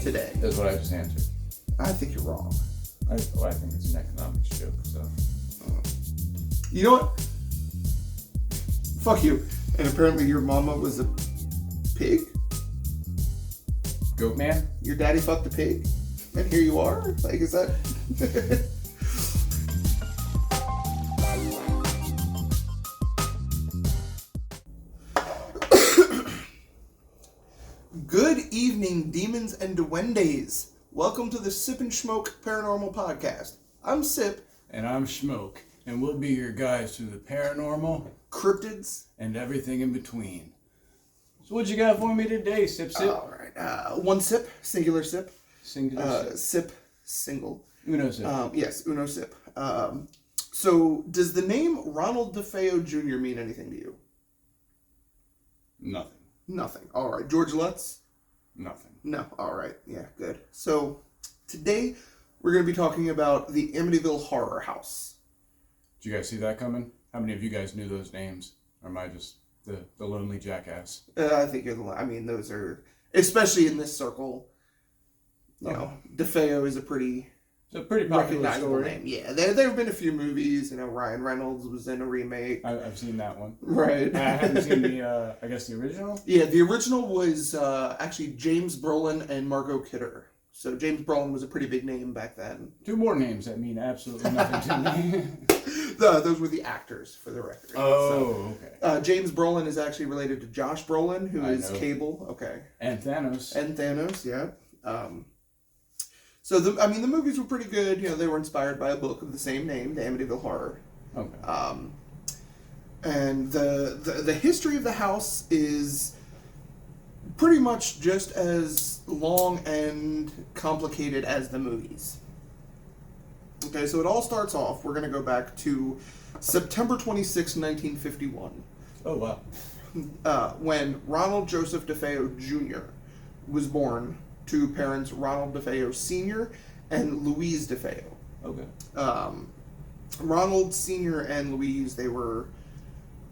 today? That's what I just answered. I think you're wrong. I think it's an economics joke, so. You know what? Fuck you. And apparently your mama was a pig? Goat man? Your daddy fucked a pig? And here you are? Like, is that... Good evening, demons and duendes. Welcome to the Sip and Shmoke Paranormal Podcast. I'm Sip. And I'm Shmoke. And we'll be your guides through the paranormal, cryptids, and everything in between. So what you got for me today, Sip? All right. One sip, singular sip. Singular sip. Sip, single. Uno sip. Yes, uno sip. So, does the name Ronald Defeo Jr. mean anything to you? Nothing. Nothing. All right. George Lutz? Nothing. No. All right. Yeah, good. So, today we're going to be talking about the Amityville Horror House. Did you guys see that coming? How many of you guys knew those names? Or am I just the lonely jackass? I think you're the one. I mean, those are, especially in this circle, you know, Defeo is a pretty... It's a pretty popular recognizable story. name. Yeah, there have been a few movies. You know, Ryan Reynolds was in a remake. I've seen that one. Right. I haven't seen the, I guess the original? Yeah, the original was actually James Brolin and Margot Kidder. So James Brolin was a pretty big name back then. Two more names that mean absolutely nothing to me. Those were the actors, for the record. Oh, okay. James Brolin is actually related to Josh Brolin, who is Cable. Okay. And Thanos. Yeah. So, the movies were pretty good. You know, they were inspired by a book of the same name, The Amityville Horror. Okay. And the history of the house is pretty much just as long and complicated as the movies. Okay, so it all starts off, we're going to go back to September 26, 1951. Oh, wow. When Ronald Joseph Defeo Jr. was born to parents Ronald Defeo Sr. and Louise Defeo. Okay. Ronald Sr. and Louise, they were,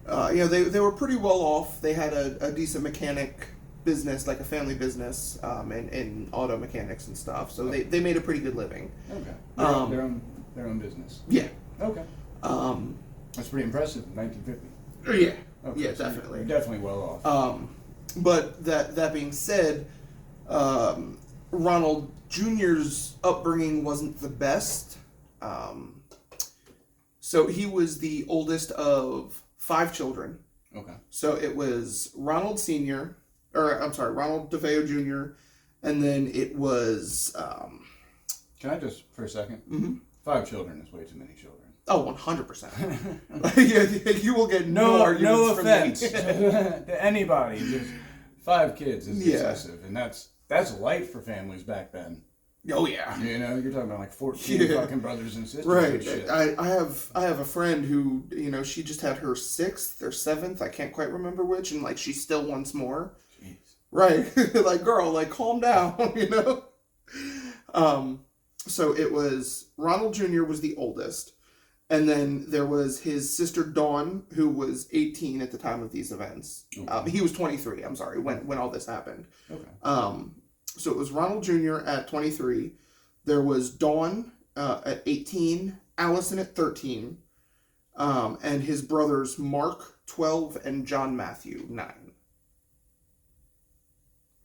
they were pretty well off. They had a decent mechanic business, like a family business, in auto mechanics and stuff. So they made a pretty good living. Okay. Their own business. Yeah. Okay. That's pretty impressive in 1950. Yeah. Okay, Yeah, so definitely. You're definitely well off. But that being said, Ronald Jr.'s upbringing wasn't the best. So he was the oldest of 5 children. Okay. So it was Ronald Defeo Jr., and then it was... Can I just, for a second? Mm-hmm. 5 children is way too many children. Oh, 100%. You will get no arguments no from offense me. to anybody. Just 5 kids is excessive, and that's light for families back then. Oh yeah. You know, you're talking about like 14 fucking brothers and sisters. Right. And shit. I have a friend who, you know, she just had her 6th or 7th, I can't quite remember which, and like she still wants more. Jeez. Right. Like, girl, like calm down, you know? So it was Ronald Jr. was the oldest. And then there was his sister Dawn, who was 18 at the time of these events. Okay. He was 23, I'm sorry, when all this happened. Okay. So it was Ronald Jr. at 23. There was Dawn at 18, Allison at 13, and his brothers Mark, 12, and John Matthew, 9.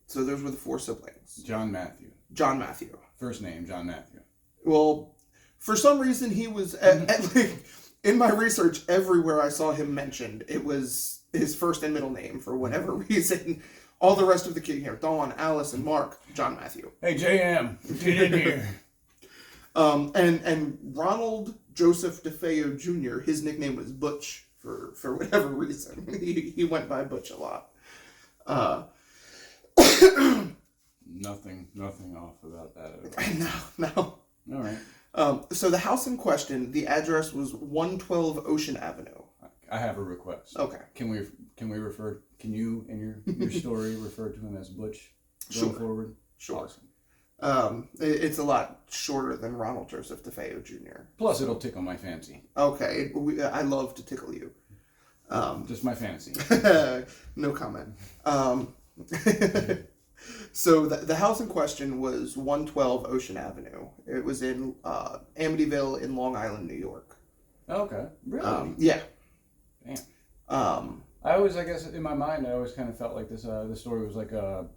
So those were the 4 siblings. John Matthew. First name, John Matthew. Well, for some reason he was, in my research, everywhere I saw him mentioned, it was his first and middle name for whatever reason. All the rest of the kids here, Dawn, Allison, Mark, John Matthew. Hey, JM, get in here. And Ronald Joseph Defeo Jr., his nickname was Butch for whatever reason. He went by Butch a lot. Nothing off about that at all. No. All right. So the house in question, the address was 112 Ocean Avenue. I have a request. Okay. Can you in your story refer to him as Butch going forward? Sure. Awesome. It's a lot shorter than Ronald Joseph Defeo Jr. Plus, it'll tickle my fancy. Okay. I love to tickle you. Just my fantasy. No comment. So the house in question was 112 Ocean Avenue. It was in Amityville in Long Island, New York. Okay. Really? Yeah. Damn. I always, I guess, in my mind, I always kind of felt like this story was like a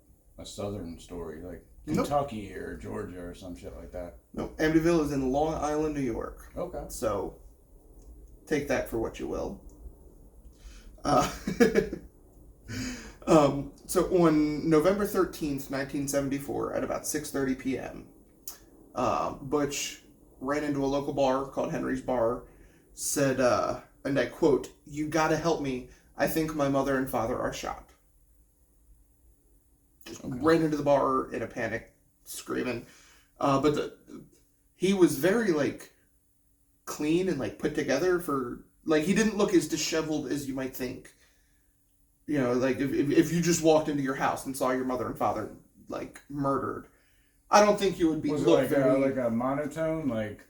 southern story, like Kentucky or Georgia or some shit like that. No, Amityville is in Long Island, New York. Okay. So, take that for what you will. So on November 13th, 1974, at about 6:30 p.m., Butch ran into a local bar called Henry's Bar, said, and I quote, "You gotta help me. I think my mother and father are shot." Just ran into the bar in a panic, screaming. But he was very, like, clean and, like, put together for, like, he didn't look as disheveled as you might think. You know, like, if you just walked into your house and saw your mother and father, like, murdered, I don't think you would be... Was it like a monotone? Like,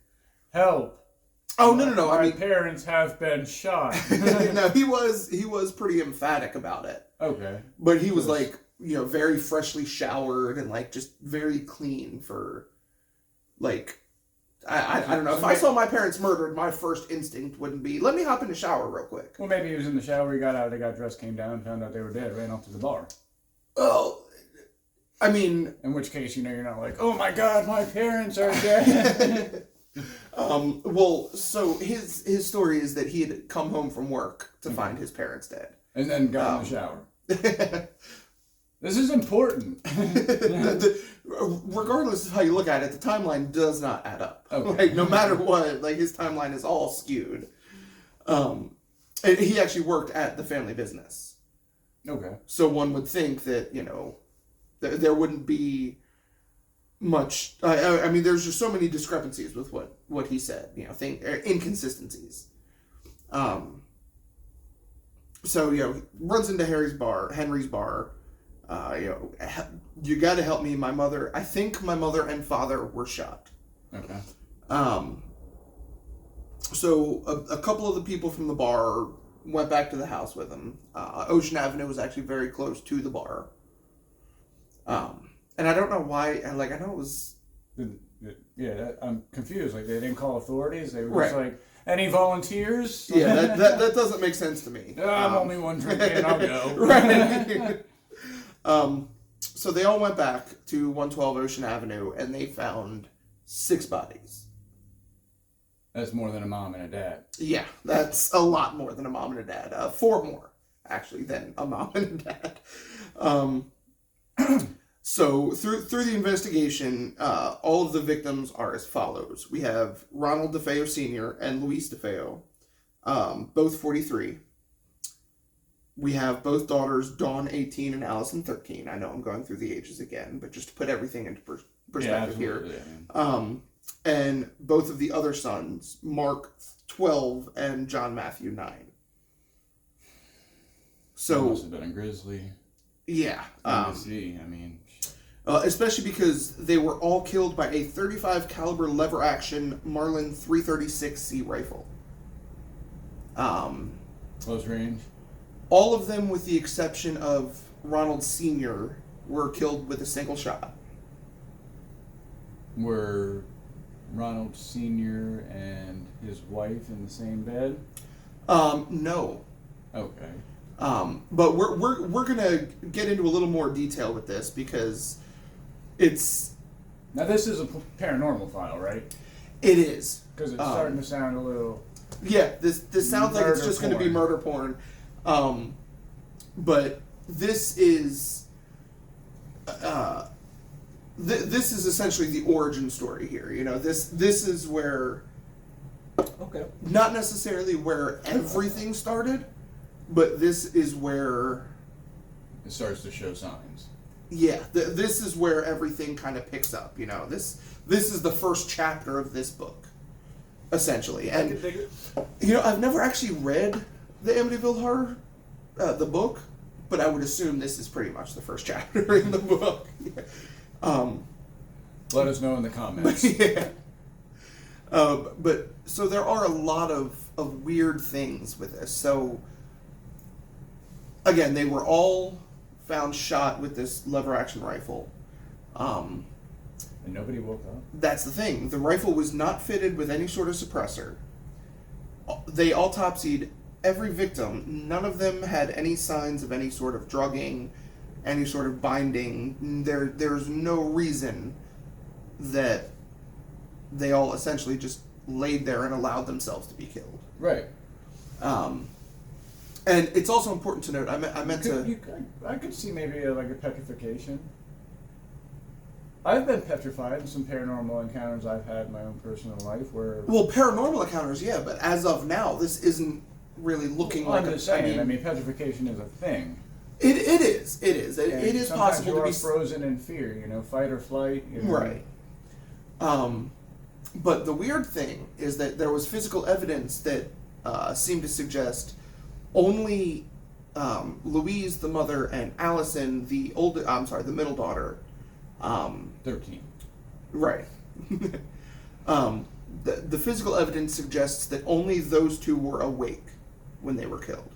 help. Oh, no. My parents have been shot. No, he was pretty emphatic about it. Okay. But he was, like, you know, very freshly showered and, like, just very clean for, like... I don't know. If I saw my parents murdered, my first instinct wouldn't be, let me hop in the shower real quick. Well, maybe he was in the shower, he got out, they got dressed, came down, found out they were dead, ran off to the bar. Oh, I mean... In which case, you know, you're not like, oh my god, my parents are dead. Well, so his story is that he had come home from work to find his parents dead. And then got in the shower. This is important. Regardless of how you look at it, the timeline does not add up. Okay. Like, no matter what, like, his timeline is all skewed. And he actually worked at the family business. Okay. So one would think that, you know, there wouldn't be much... I mean, there's just so many discrepancies with what he said. You know, inconsistencies. So, you know, runs into Henry's bar. You know, you got to help me. I think my mother and father were shot. Okay. So a couple of the people from the bar went back to the house with him. Ocean Avenue was actually very close to the bar. And I don't know why. Like, I know it was. Yeah, I'm confused. Like, they didn't call authorities. They were just like, any volunteers? Yeah, that doesn't make sense to me. I'm only one drinking. I'll go. Right. So they all went back to 112 Ocean Avenue, and they found 6 bodies. That's more than a mom and a dad. Yeah, that's a lot more than a mom and a dad. 4 more, actually, than a mom and a dad. So through the investigation, all of the victims are as follows. We have Ronald Defeo Sr. and Luis Defeo, both 43. We have both daughters, Dawn 18 and Allison 13. I know I'm going through the ages again, but just to put everything into perspective here. Yeah. And both of the other sons, Mark 12 and John Matthew 9. So that must have been a Grizzly. Yeah. Especially because they were all killed by a .35 caliber lever action Marlin 336C rifle. Close range. All of them, with the exception of Ronald Sr., were killed with a single shot. Were Ronald Sr. and his wife in the same bed? No. Okay. But we're gonna get into a little more detail with this because it's... Now this is a paranormal file, right? It is. Because it's starting to sound a little... Yeah, this sounds like it's just going to be murder porn. But this is... this is essentially the origin story here. You know, this is where... Okay. Not necessarily where everything started, but this is where... It starts to show signs. Yeah, this is where everything kind of picks up, you know. This is the first chapter of this book, essentially. And, you know, I've never actually read the Amityville Horror, the book, but I would assume this is pretty much the first chapter in the book. Let us know in the comments. Yeah. But, so there are a lot of weird things with this. So, again, they were all found shot with this lever-action rifle. And nobody woke up? That's the thing. The rifle was not fitted with any sort of suppressor. They autopsied every victim. None of them had any signs of any sort of drugging, any sort of binding. There's no reason that they all essentially just laid there and allowed themselves to be killed. Right. And it's also important to note, I could see maybe like a petrification. I've been petrified in some paranormal encounters I've had in my own personal life where... Well, paranormal encounters, yeah, but as of now, this isn't really looking like I'm just saying, I mean, petrification is a thing. It is. It is possible to be... frozen in fear, fight or flight. Right. But the weird thing is that there was physical evidence that seemed to suggest only Louise, the mother, and Allison, the middle daughter... 13. Right. The physical evidence suggests that only those two were awake when they were killed.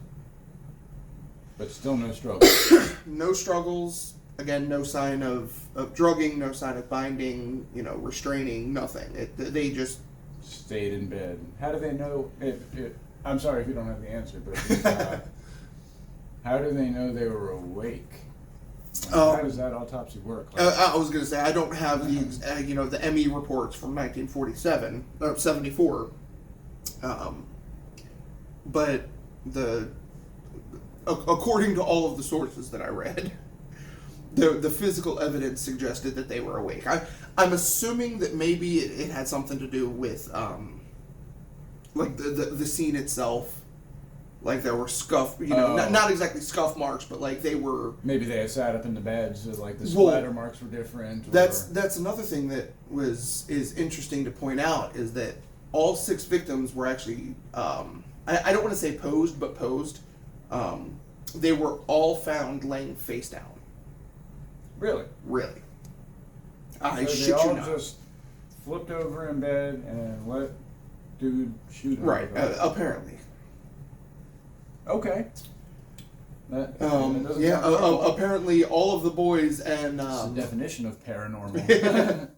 But still no struggles. No struggles. Again, no sign of drugging, no sign of binding, restraining, nothing. They just... stayed in bed. How do they know... I'm sorry if you don't have the answer, but how do they know they were awake? How does that autopsy work? I was going to say, I don't have the ME reports from 1947 or 74, but according to all of the sources that I read, the physical evidence suggested that they were awake. I'm assuming that maybe it had something to do with like the scene itself. Like there were scuff, not exactly scuff marks, but like they were... Maybe they had sat up in the beds, so like the splatter marks were different. That's another thing that is interesting to point out, is that all 6 victims were actually, I don't want to say posed, but posed. They were all found laying face down. Really? Really. So they all just flipped over in bed and let dude shoot him. Right, apparently. Okay. Apparently all of the boys and... That's the definition of paranormal.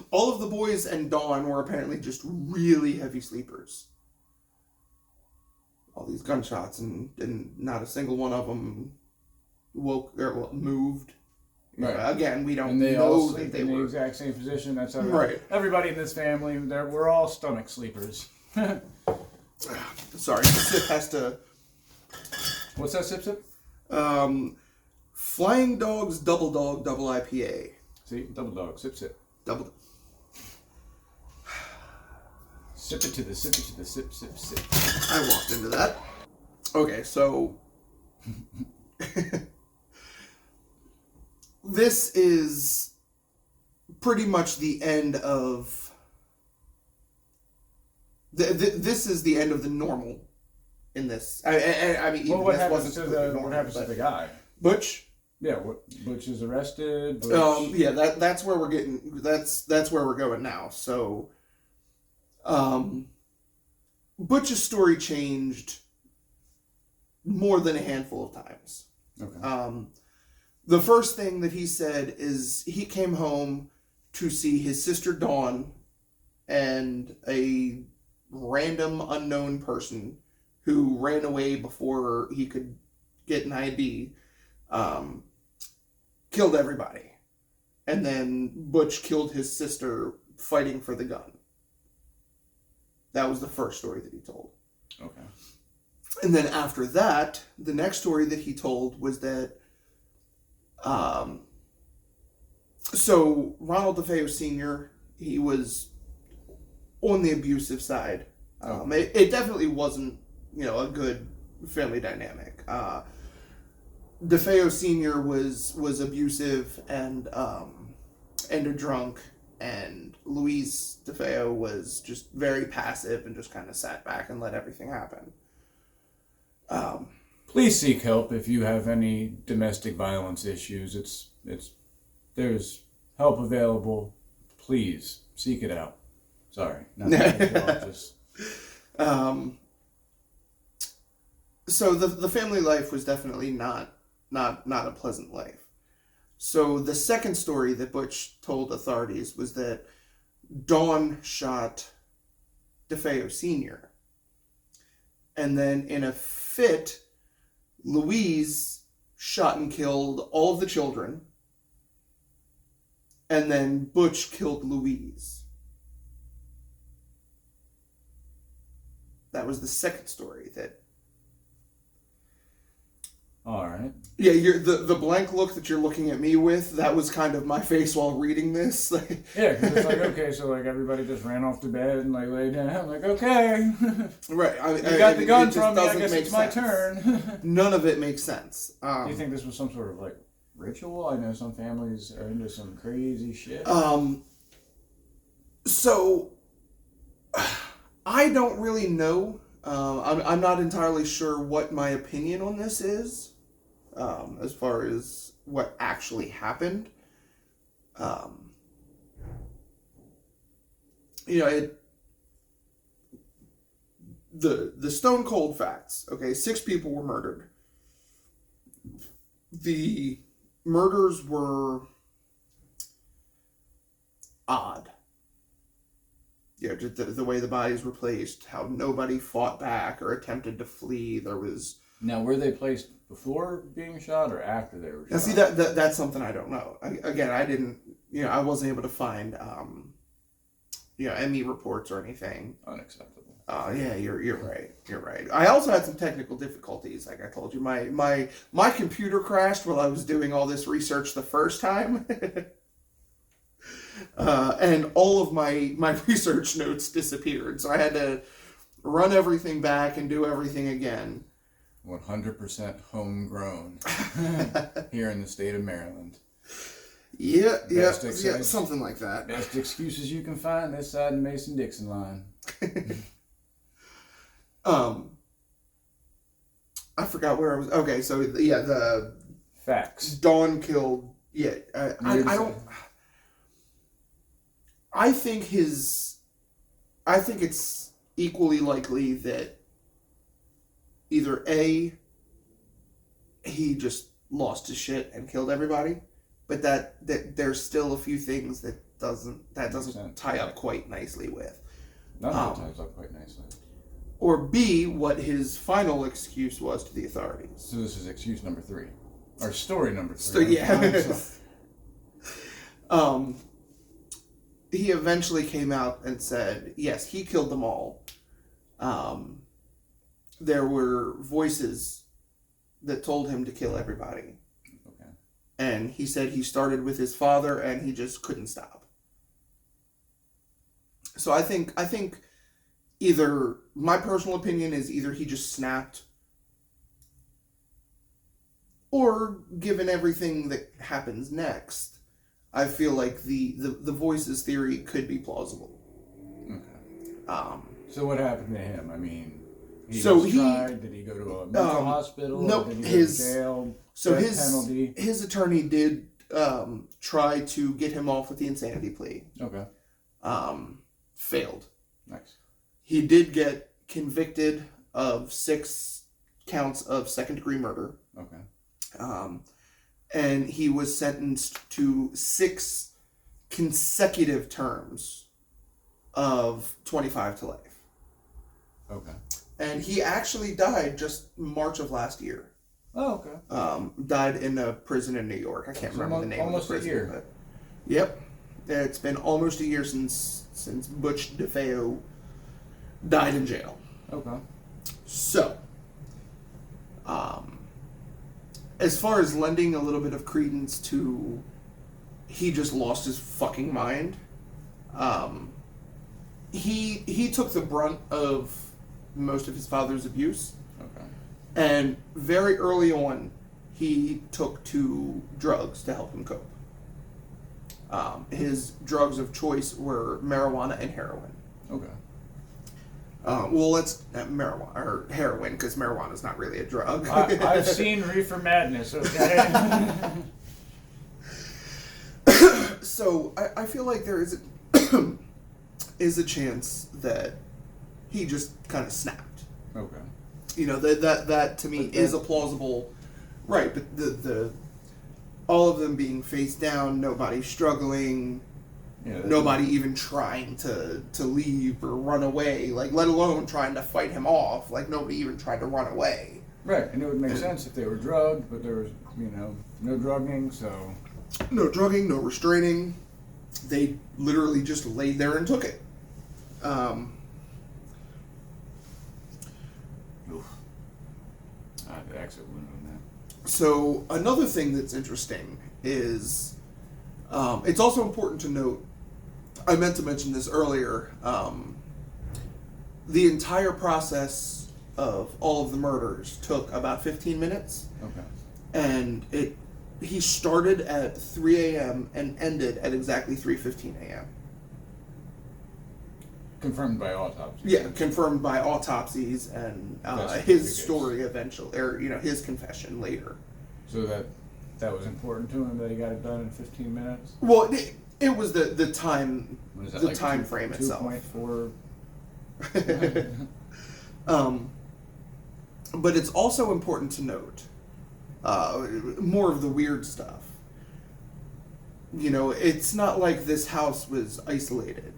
All of the boys and Dawn were apparently just really heavy sleepers. All these gunshots and not a single one of them moved. Right. Again, we don't and they know all that sleep they in the were... exact same position. That's how right. Everybody in this family, we're all stomach sleepers. Sorry, Sip has to... What's that, Sip? Flying Dogs Double Dog Double IPA. See? Double dog. Sip. Double... Sip it to the sip. I walked into that. Okay, so... This is pretty much the end of... This is the end of the normal in this. I mean, well, what happens to the guy? Butch? Yeah, Butch is arrested. Yeah, that's where we're getting. That's where we're going now. So, Butch's story changed more than a handful of times. Okay. The first thing that he said is he came home to see his sister Dawn and a random unknown person who ran away before he could get an ID, killed everybody. And then Butch killed his sister fighting for the gun. That was the first story that he told. Okay. And then after that, the next story that he told was that so Ronald DeFeo Sr., he was on the abusive side. It definitely wasn't, a good family dynamic. DeFeo Sr. was abusive and a drunk, and Luis DeFeo was just very passive and just kind of sat back and let everything happen. Please seek help if you have any domestic violence issues. There's help available. Please seek it out. Sorry. So the family life was definitely not a pleasant life. So the second story that Butch told authorities was that Dawn shot Defeo Sr. And then in a fit, Louise shot and killed all of the children. And then Butch killed Louise. That was the second story that... All right. Yeah, the blank look that you're looking at me with, that was kind of my face while reading this. Yeah, because it's like, okay, so like everybody just ran off to bed and like laid down. Like, okay. Right. You got the gun from me, I guess it's my turn. None of it makes sense. Do you think this was some sort of like ritual? I know some families are into some crazy shit. So, I don't really know. I'm not entirely sure what my opinion on this is, as far as what actually happened. The stone cold facts. Okay, 6 people were murdered. The murders were odd. Yeah, just the way the bodies were placed, how nobody fought back or attempted to flee. There was... Now, were they placed before being shot or after they were shot? Now, see, that's something I don't know. I didn't... I wasn't able to find, ME reports or anything. Unacceptable. Yeah, you're right. You're right. I also had some technical difficulties, like I told you. My computer crashed while I was doing all this research the first time. And all of my research notes disappeared. So I had to run everything back and do everything again. 100% homegrown here in the state of Maryland. Yeah, something like that. Best excuses you can find this side of Mason-Dixon line. I forgot where I was. Okay, so yeah, the facts. Dawn killed. Yeah, I don't. I think it's equally likely that either A, he just lost his shit and killed everybody, but that there's still a few things that doesn't tie up quite nicely with. None of it ties up quite nicely. Or B, what his final excuse was to the authorities. So this is excuse number 3. Or story number 3. So yeah. He eventually came out and said, yes, he killed them all. There were voices that told him to kill everybody. Okay. And he said he started with his father and he just couldn't stop. So I think either, my personal opinion is either he just snapped, or given everything that happens next, I feel like the voices theory could be plausible. Okay. So what happened to him? I mean, he tried. Did he go to a mental hospital? Nope. Did he go to jail? So penalty? His attorney did try to get him off with the insanity plea. Okay. Failed. Nice. He did get convicted of 6 counts of second-degree murder. Okay. And he was sentenced to 6 consecutive terms of 25 to life. Okay. And he actually died just March of last year. Oh, okay. Died in a prison in New York. I can't remember the name of the prison. Almost a year. But, yep. It's been almost a year since Butch Defeo died in jail. Okay. So, as far as lending a little bit of credence to he just lost his fucking mind, he took the brunt of most of his father's abuse. Okay. And very early on, he took to drugs to help him cope. His drugs of choice were marijuana and heroin. Okay. Well, let's marijuana or heroin, because marijuana is not really a drug. I've seen Reefer Madness. Okay. So I feel like there is a chance that he just kind of snapped. Okay. You know, that to me is a plausible, right? But all of them being face down, nobody struggling, nobody even trying to leave or run away, like, let alone trying to fight him off. Like, nobody even tried to run away. Right, and it would make sense if they were drugged, but there was, no drugging, so... No drugging, no restraining. They literally just laid there and took it. I had to exit one on that. So, another thing that's interesting is, it's also important to note, I meant to mention this earlier, the entire process of all of the murders took about 15 minutes. Okay. And he started at 3 a.m. and ended at exactly 3:15 a.m. Confirmed by autopsy. Yeah, confirmed by autopsies and his story eventually, or his confession later. So that was important to him that he got it done in 15 minutes. Well, it was the time, the like time frame itself. 2.4. But it's also important to note more of the weird stuff. It's not like this house was isolated.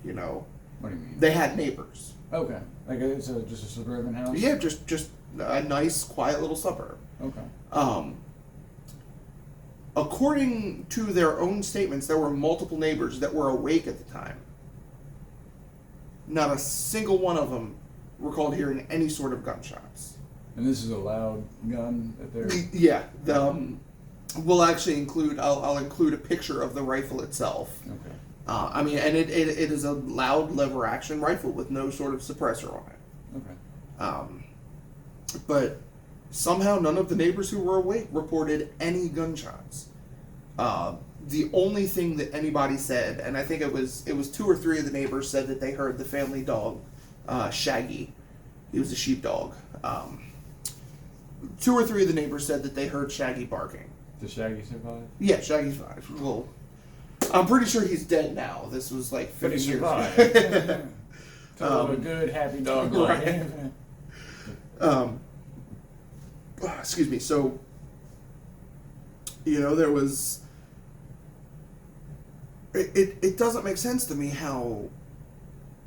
What do you mean? They had neighbors. Okay, like it's just a suburban house. Yeah, just a nice, quiet little suburb. Okay. According to their own statements, there were multiple neighbors that were awake at the time. Not a single one of them recalled hearing any sort of gunshots. And this is a loud gun that they're... Yeah. We'll actually include... I'll include a picture of the rifle itself. Okay. And it is a loud lever-action rifle with no sort of suppressor on it. Okay. But somehow none of the neighbors who were awake reported any gunshots. The only thing that anybody said, and I think it was 2 or 3 of the neighbors said that they heard the family dog, Shaggy. He was a sheepdog. 2 or 3 of the neighbors said that they heard Shaggy barking. Does Shaggy survive? Yeah, Shaggy's fine. Well, I'm pretty sure he's dead now. This was like 50 years ago. A good, happy dog life. Excuse me. So, there was... It doesn't make sense to me how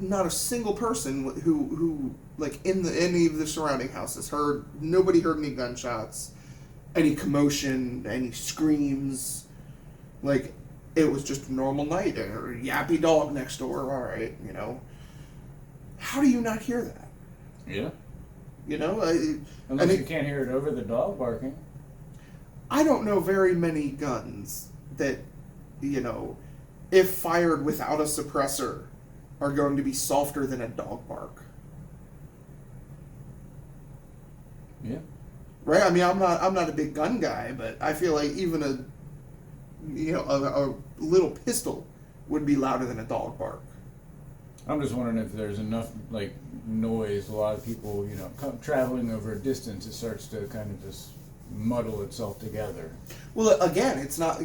not a single person who like in any of the surrounding houses nobody heard any gunshots, any commotion, any screams. Like, it was just a normal night. A yappy dog next door, all right, How do you not hear that? Yeah. Unless you can't hear it over the dog barking. I don't know very many guns that, if fired without a suppressor, are going to be softer than a dog bark. Yeah. Right? I mean, I'm not a big gun guy, but I feel like even a little pistol would be louder than a dog bark. I'm just wondering if there's enough noise. A lot of people, traveling over a distance, it starts to kind of just muddle itself together. Well, again, it's not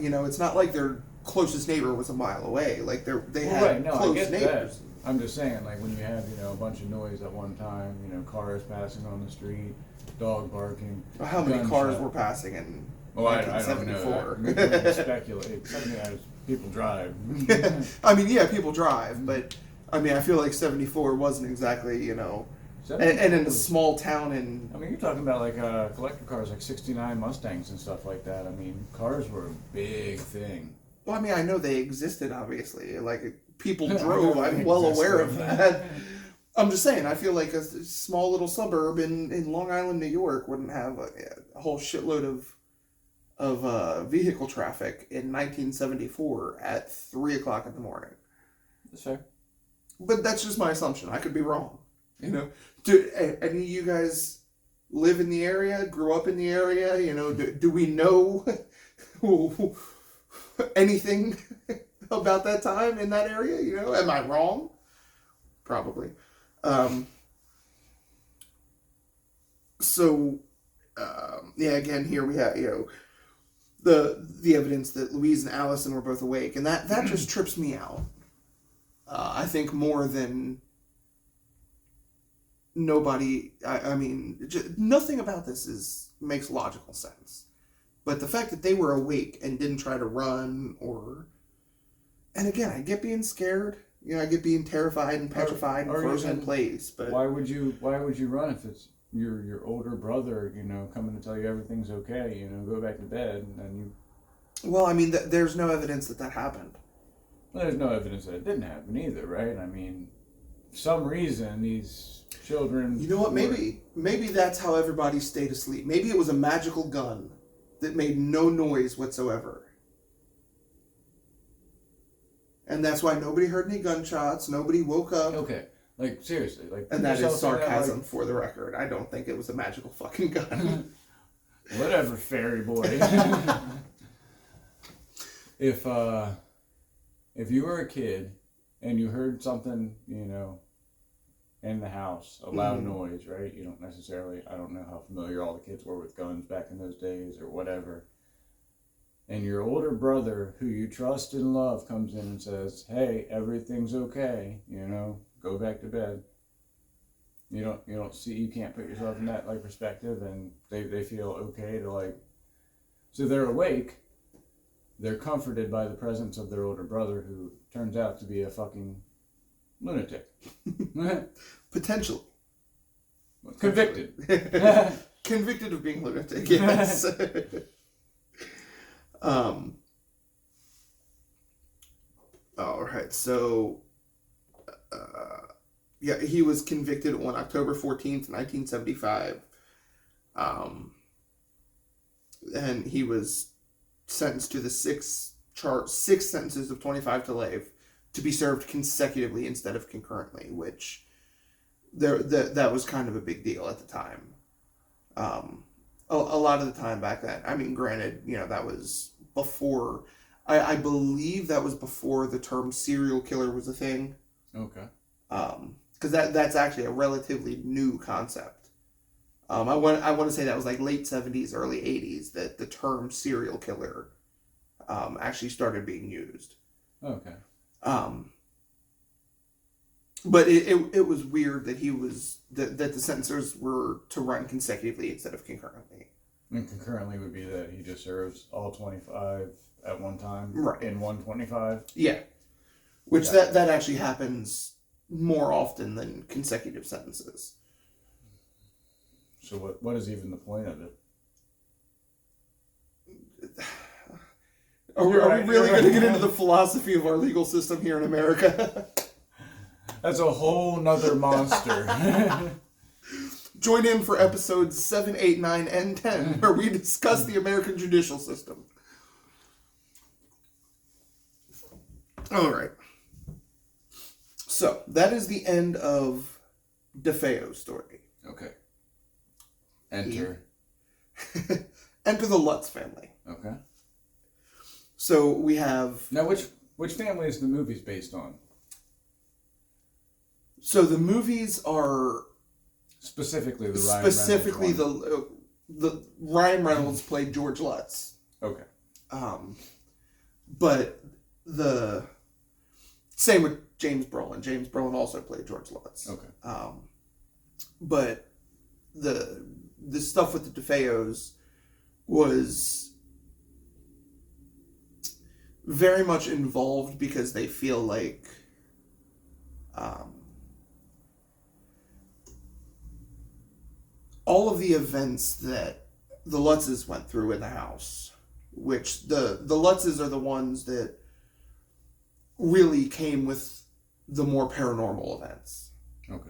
like their closest neighbor was a mile away. Like they had close neighbors. That. I'm just saying, when you have a bunch of noise at one time, cars passing on the street, dog barking. How many cars were passing in 1974? I don't know. Speculate. People drive. I mean, yeah, people drive, but I mean, I feel like 74 wasn't exactly, and in a small town in... I mean, you're talking about collector cars, like 69 Mustangs and stuff like that. I mean, cars were a big thing. Well, I mean, I know they existed, obviously. Like, people drove. I'm well aware of that. I'm just saying, I feel like a small little suburb in Long Island, New York wouldn't have a whole shitload of vehicle traffic in 1974 at 3 o'clock in the morning. That's fair. But that's just my assumption. I could be wrong. Do any of you guys live in the area, grew up in the area? Do we know anything about that time in that area? Am I wrong? Probably. Again, here we have, the evidence that Louise and Allison were both awake, and that just trips me out. I think more than nobody. I mean, nothing about this makes logical sense. But the fact that they were awake and didn't try to run or... And again, I get being scared. You know, I get being terrified and petrified and frozen in place. But why would you run if it's your older brother, you know, coming to tell you everything's okay, you know, go back to bed, and you... Well, I mean, there's no evidence that happened. Well, there's no evidence that it didn't happen either, right? I mean, for some reason, these children... You know what, maybe that's how everybody stayed asleep. Maybe it was a magical gun that made no noise whatsoever. And that's why nobody heard any gunshots, nobody woke up. Okay, like, seriously. And that is sarcasm, for the record. I don't think it was a magical fucking gun. Whatever, fairy boy. If you were a kid and you heard something, you know, in the house, a loud noise, right? You don't necessarily, I don't know how familiar all the kids were with guns back in those days or whatever. And your older brother, who you trust and love, comes in and says, hey, everything's okay, you know, go back to bed. You can't put yourself in that, like, perspective, and they feel okay to, like, so they're awake, they're comforted by the presence of their older brother, who turns out to be a fucking lunatic. Potentially. Convicted. Convicted of being lunatic, yes. All right, so he was convicted on October 14th, 1975. And he was sentenced to the six sentences of 25 to life to be served consecutively instead of concurrently, which that was kind of a big deal at the time. A lot of the time back then. I mean, granted, you know, that was before... I believe that was before the term serial killer was a thing. Okay. Because that's actually a relatively new concept. I want to say that was like late 70s, early 80s that the term serial killer actually started being used. Okay. But it was weird that that the sentences were to run consecutively instead of concurrently. And concurrently would be that he just serves all 25 at one time, right? In 125. Yeah, which that actually happens more often than consecutive sentences. So what is even the point of it? Are we really going to get into the philosophy of our legal system here in America? That's a whole nother monster. Join in for episodes 7, 8, 9, and 10, where we discuss the American judicial system. All right. So, that is the end of Defeo's story. Okay. Enter the Lutz family. Okay. So, we have... Now, which family is the movies based on? So, the movies are... Specifically the Ryan Reynolds the Ryan Reynolds played George Lutz. Okay. But the same with James Brolin. James Brolin also played George Lutz. Okay. But the stuff with the Defeos was very much involved because they feel like all of the events that the Lutzes went through in the house, which the Lutzes are the ones that really came with the more paranormal events. Okay.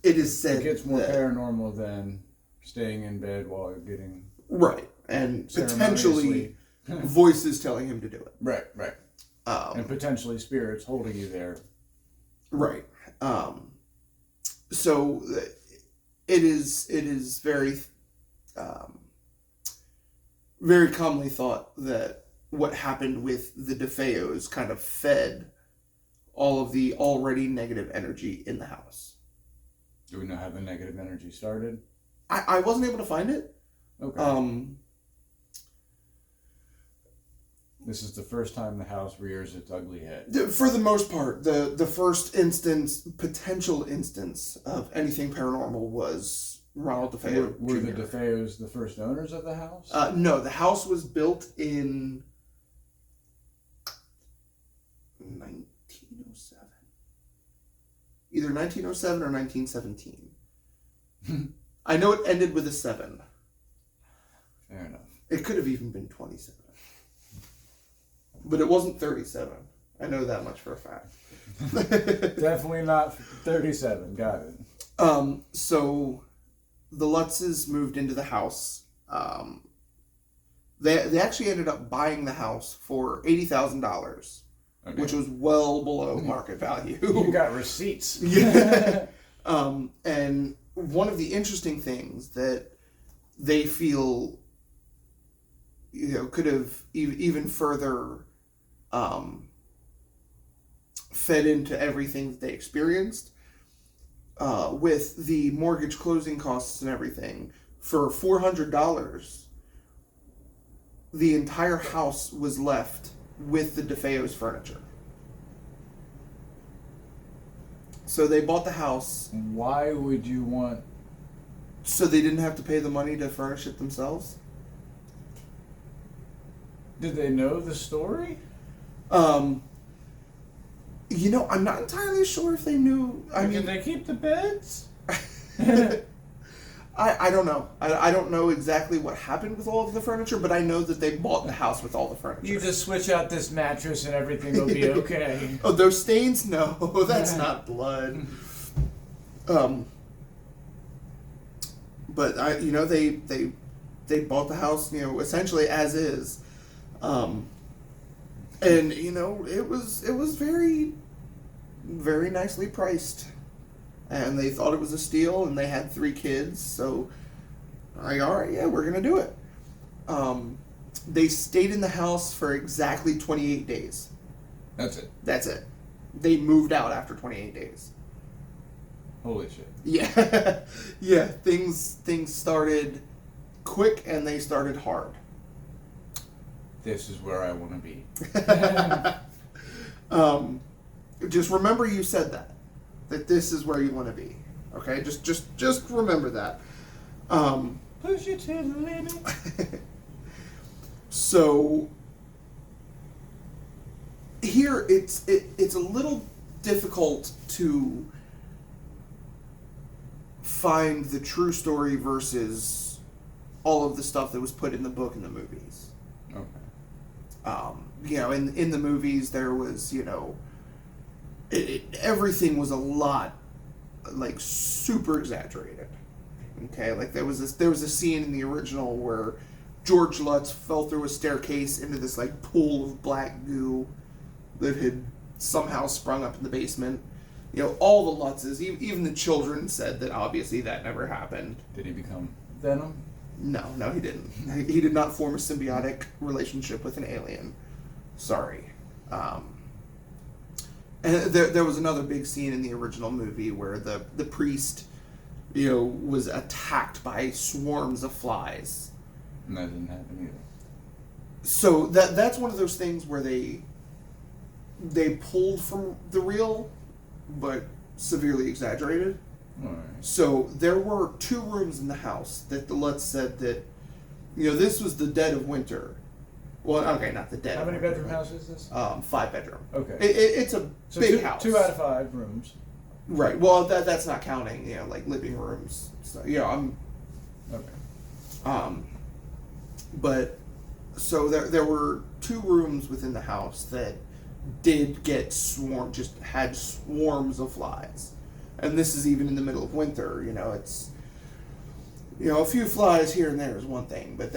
It is said it gets more paranormal than staying in bed while you're getting... Right, and potentially voices telling him to do it. Right. And potentially spirits holding you there. Right. So... It is very, very commonly thought that what happened with the Defeos kind of fed all of the already negative energy in the house. Do we know how the negative energy started? I wasn't able to find it. Okay. This is the first time the house rears its ugly head. For the most part, the first potential instance of anything paranormal was Ronald DeFeo. Were the DeFeos the first owners of the house? No, the house was built in 1907. Either 1907 or 1917. I know it ended with a 7. Fair enough. It could have even been 27. But it wasn't 37. I know that much for a fact. Definitely not 37. Got it. So the Lutzes moved into the house. They actually ended up buying the house for $80,000, which was well below market value. You got receipts. Yeah. And one of the interesting things that they feel, could have even further fed into everything that they experienced, with the mortgage closing costs and everything, for $400, the entire house was left with the DeFeo's furniture. So they bought the house. Why would you want... So they didn't have to pay the money to furnish it themselves? Did they know the story? I'm not entirely sure if they knew. Did they keep the beds? I don't know. I don't know exactly what happened with all of the furniture, but I know that they bought the house with all the furniture. You just switch out this mattress and everything will be okay. Oh, those stains? No, that's not blood. But they bought the house, essentially as is. And it was very, very nicely priced. And they thought it was a steal, and they had 3 kids, so all right, yeah, we're gonna do it. They stayed in the house for exactly 28 days. That's it. They moved out after 28 days. Holy shit. Yeah. Yeah, things started quick and they started hard. This is where I want to be. Just remember you said that this is where you want to be. Okay? Just remember that. Push it to the limit. So here it's a little difficult to find the true story versus all of the stuff that was put in the book and the movies. Okay. In the movies there was, everything was a lot, like, super exaggerated. Okay, like there was a scene in the original where George Lutz fell through a staircase into this, like, pool of black goo that had somehow sprung up in the basement. All the Lutzes, even the children, said that obviously that never happened. Did he become Venom? No, he didn't. He did not form a symbiotic relationship with an alien. Sorry. And there was another big scene in the original movie where the priest, was attacked by swarms of flies. And that didn't happen either. So that's one of those things where they pulled from the real, but severely exaggerated. All right. So there were 2 rooms in the house that the Lutz said that, this was the dead of winter. Well, okay, not the dead. How many bedroom house is this? 5 bedroom. Okay. It's a big house. 2 out of 5 rooms. Right. Well, that's not counting, like living rooms. So, I'm. Okay. But so there were 2 rooms within the house that did get had swarms of flies. And this is even in the middle of winter, it's, a few flies here and there is one thing, but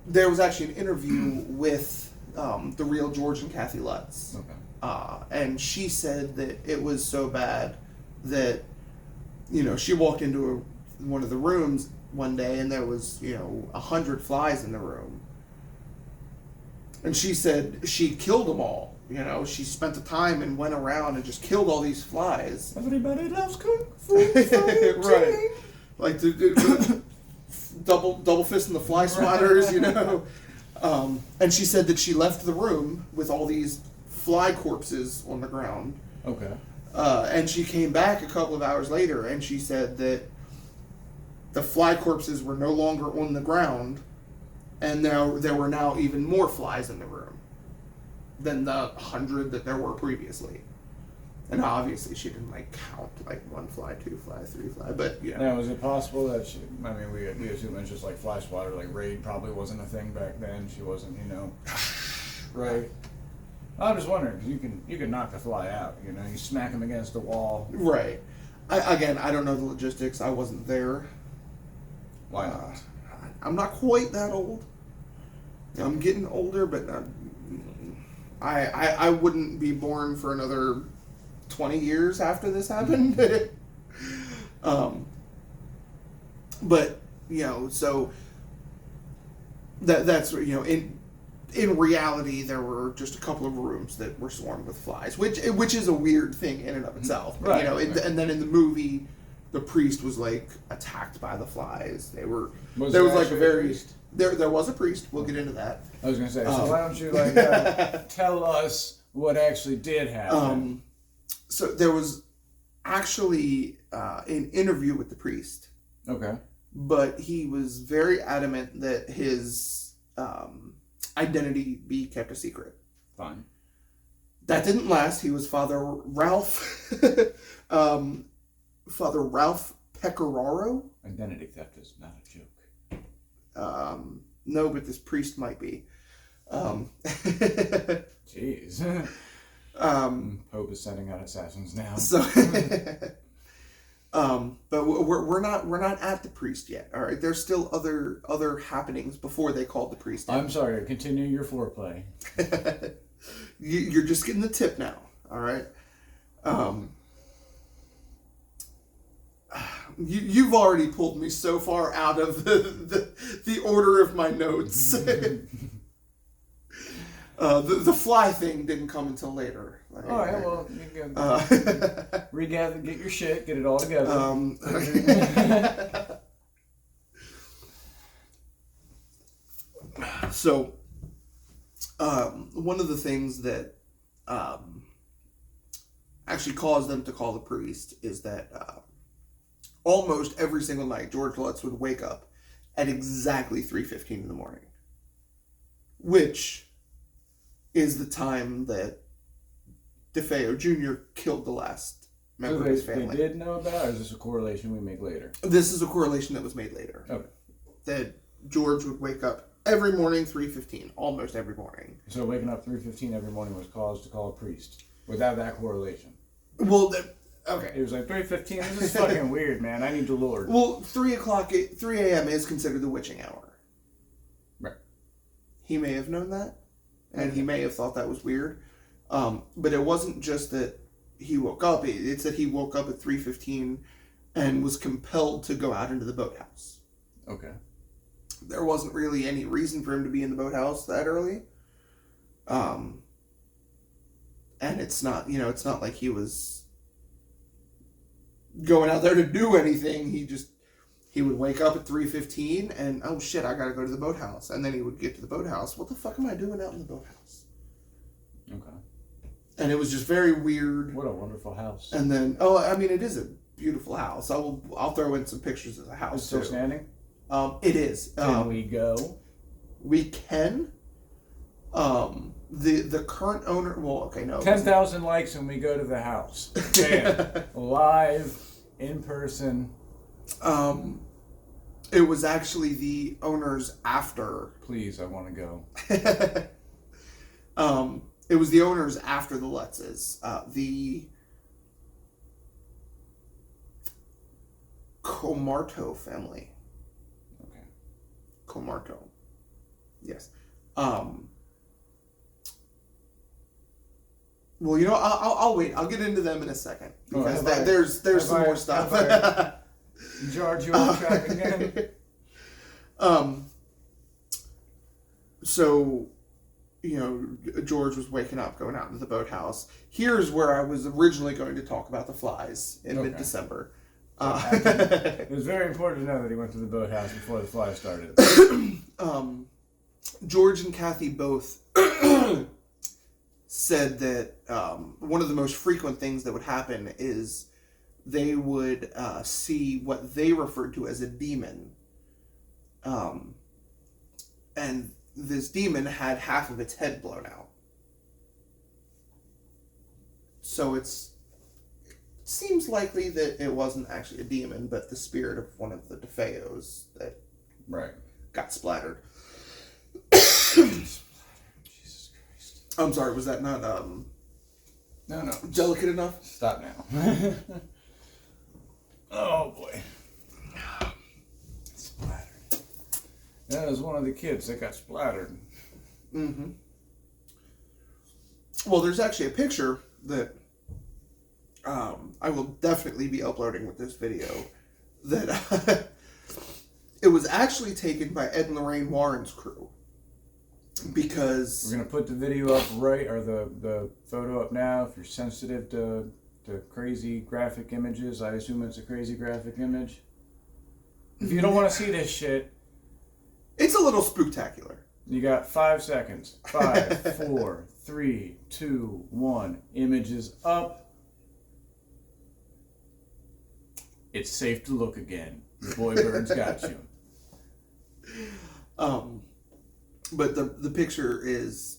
there was actually an interview with the real George and Kathy Lutz. Okay. And she said that it was so bad that, she walked into one of the rooms one day and there was, 100 flies in the room. And she said she killed them all. She spent the time and went around and just killed all these flies. Everybody loves kung fu. Right. Like the double fist in the fly swatters, And she said that she left the room with all these fly corpses on the ground. Okay. And she came back a couple of hours later and she said that the fly corpses were no longer on the ground, and there were now even more flies in the room than the 100 that there were previously. And obviously she didn't count 1 fly, 2 fly, 3 fly, but Now, is it possible that she, I mean, we assume it's just fly swatter, raid probably wasn't a thing back then. She wasn't, right? I'm just wondering, because you can knock the fly out, you smack him against the wall. Right. I don't know the logistics. I wasn't there. Why not? I'm not quite that old. I'm getting older, but I wouldn't be born for another 20 years after this happened. But so that's in reality there were just a couple of rooms that were swarmed with flies, which is a weird thing in and of itself. Right, And then in the movie, the priest was attacked by the flies. There was a priest. We'll get into that. I was gonna say, so why don't you tell us what actually did happen? So there was actually an interview with the priest. Okay. But he was very adamant that his identity be kept a secret. Fine. That didn't last. He was Father Ralph. Father Ralph Pecoraro. Identity theft is not a joke. No, but this priest might be. Jeez. Pope is sending out assassins now. So, but we're not at the priest yet. All right, there's still other happenings before they called the priest in. I'm sorry. Continue your foreplay. You're just getting the tip now. All right. You've already pulled me so far out of the order of my notes. The fly thing didn't come until later. All right, well, you can regather, get your shit, get it all together. So, one of the things that actually caused them to call the priest is that almost every single night, George Lutz would wake up at exactly 3:15 in the morning, which is the time that Defeo Jr. killed the last member of his family. They did know about, or is this a correlation we make later? This is a correlation that was made later. Okay. That George would wake up every morning 3:15, almost every morning. So waking up 3:15 every morning was cause to call a priest without that correlation. Well, okay. It was 3:15. This is fucking weird, man. I need the Lord. Well, 3 a.m. is considered the witching hour. Right. He may have known that, and he may have thought that was weird. But it wasn't just that he woke up. It's that he woke up at 3:15 and was compelled to go out into the boathouse. Okay. There wasn't really any reason for him to be in the boathouse that early. And it's not like he was going out there to do anything. He would wake up at 3:15 and, oh shit, I gotta go to the boathouse. And then he would get to the boathouse. What the fuck am I doing out in the boathouse? Okay. And it was just very weird. What a wonderful house. And then, it is a beautiful house. I'll throw in some pictures of the house. It's still standing? It is. Can we go? We can. The current owner. Well, okay, no. 10,000 likes and we go to the house. Bam. Live, in person. It was actually the owners after. Please, I want to go. It was the owners after the Lutzes. The Comarto family. Okay. Comarto. Yes. Well, I'll wait. I'll get into them in a second because there's some more stuff. George, you on track again? So, George was waking up, going out into the boathouse. Here's where I was originally going to talk about the flies in mid-December. It was very important to know that he went to the boathouse before the flies started. George and Kathy both said that one of the most frequent things that would happen is they would see what they referred to as a demon. And this demon had half of its head blown out. So it seems likely that it wasn't actually a demon, but the spirit of one of the Defeos that got splattered. Jesus Christ. I'm sorry, was that not No. delicate enough? Stop now. Oh boy. Splattered. That was one of the kids that got splattered. Mm-hmm. Well, there's actually a picture that I will definitely be uploading with this video that it was actually taken by Ed and Lorraine Warren's crew. Because we're gonna put the video up or the photo up now. If you're sensitive to crazy graphic images, I assume it's a crazy graphic image. If you don't want to see this shit, it's a little spooktacular. You got 5 seconds. 5, 4, 3, 2, 1. Images up. It's safe to look again. The boy bird's got you. But the picture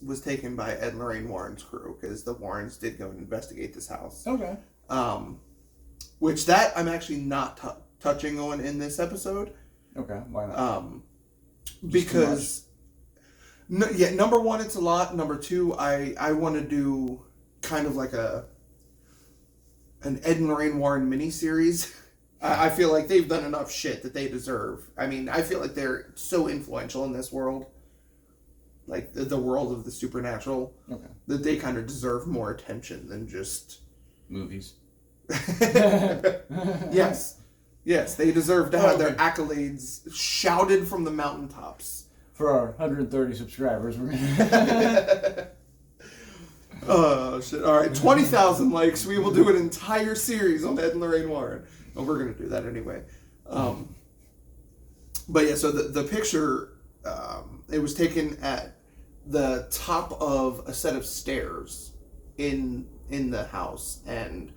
was taken by Ed and Lorraine Warren's crew, because the Warrens did go and investigate this house. Okay. Which that I'm actually not touching on in this episode. Okay, why not? Because number one, it's a lot. Number two, I want to do kind of like an Ed and Lorraine Warren miniseries. I feel like they've done enough shit that they deserve. I mean, I feel like they're so influential in this world. Like the world of the supernatural, that they kind of deserve more attention than just movies. Yes, they deserve to have their accolades shouted from the mountaintops. For our 130 subscribers, we're gonna. Oh shit! All right, 20,000 likes. We will do an entire series on Ed and Lorraine Warren. Oh, we're gonna do that anyway. But yeah, so the picture, it was taken at the top of a set of stairs in the house, and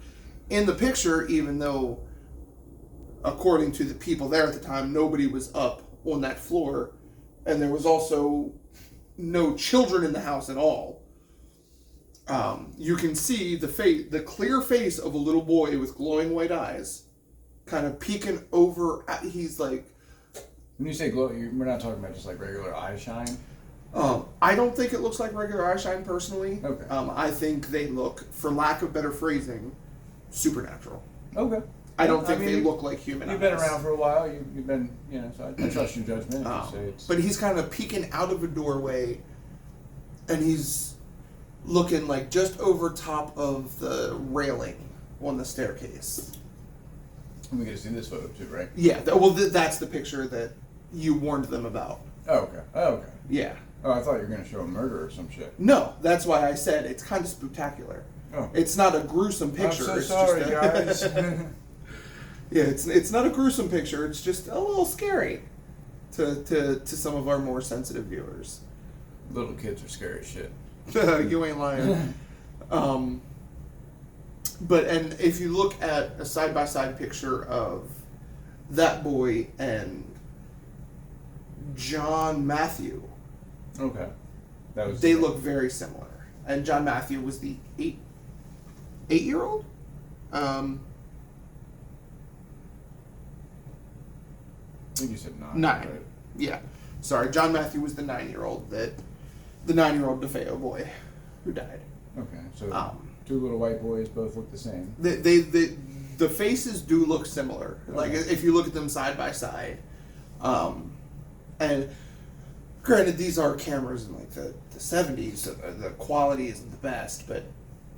in the picture, even though according to the people there at the time, nobody was up on that floor, and there was also no children in the house at all. You can see the clear face of a little boy with glowing white eyes, kind of peeking over. He's like. When you say glow, we're not talking about just like regular eye shine. I don't think it looks like regular eye shine personally. Okay. I think they look, for lack of better phrasing, supernatural. Okay. I don't think they look like human eyes. You've been around for a while. You've been, so I trust your judgment. But he's kind of peeking out of a doorway, and he's looking like just over top of the railing on the staircase. And we get to see this photo too, right? Yeah. That's the picture that you warned them about. Oh, okay. Yeah. Oh, I thought you were going to show a murder or some shit. No, that's why I said it's kind of spectacular. Oh. It's not a gruesome picture. I'm so sorry, guys. Yeah, it's not a gruesome picture. It's just a little scary to some of our more sensitive viewers. Little kids are scary as shit. You ain't lying. But if you look at a side-by-side picture of that boy and John Matthew, okay, they look very similar. And John Matthew was the eight-year-old. I think you said 9. 9. Right? Yeah. Sorry, John Matthew was the 9-year-old the 9-year-old Defeo boy who died. Okay, so two little white boys both look the same. The faces do look similar. Okay. Like if you look at them side by side, and granted these are cameras in like the 70s, so the quality isn't the best, but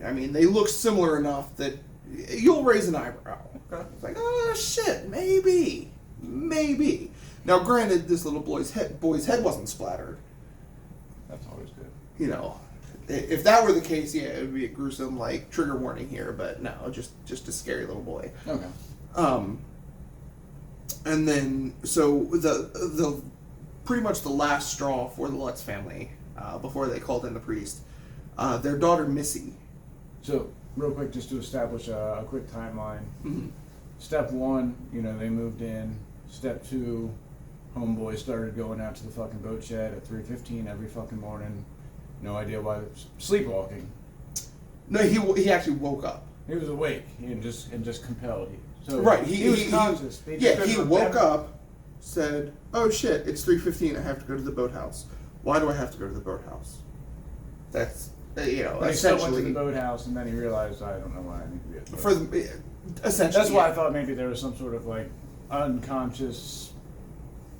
I mean they look similar enough that you'll raise an eyebrow. Okay. It's like, oh shit, maybe. Now, granted, this little boy's head wasn't splattered. That's always good. You know, if that were the case, yeah, it would be a gruesome, like, trigger warning here. But no, just a scary little boy. Okay. And then so the pretty much the last straw for the Lutz family before they called in the priest, their daughter Missy. So real quick, just to establish a quick timeline. Mm-hmm. step one, they moved in. Step two, homeboy started going out to the fucking boat shed at 3:15 every fucking morning. No idea why. Sleepwalking. No, he actually woke up. He was awake and just compelled. So right. He was conscious. He woke up, said, "Oh shit, it's 3:15. I have to go to the boathouse. Why do I have to go to the boathouse?" That's But he still went to the boathouse, and then he realized, I don't know why I need to be at the boathouse. Essentially. That's why I thought maybe there was some sort of like unconscious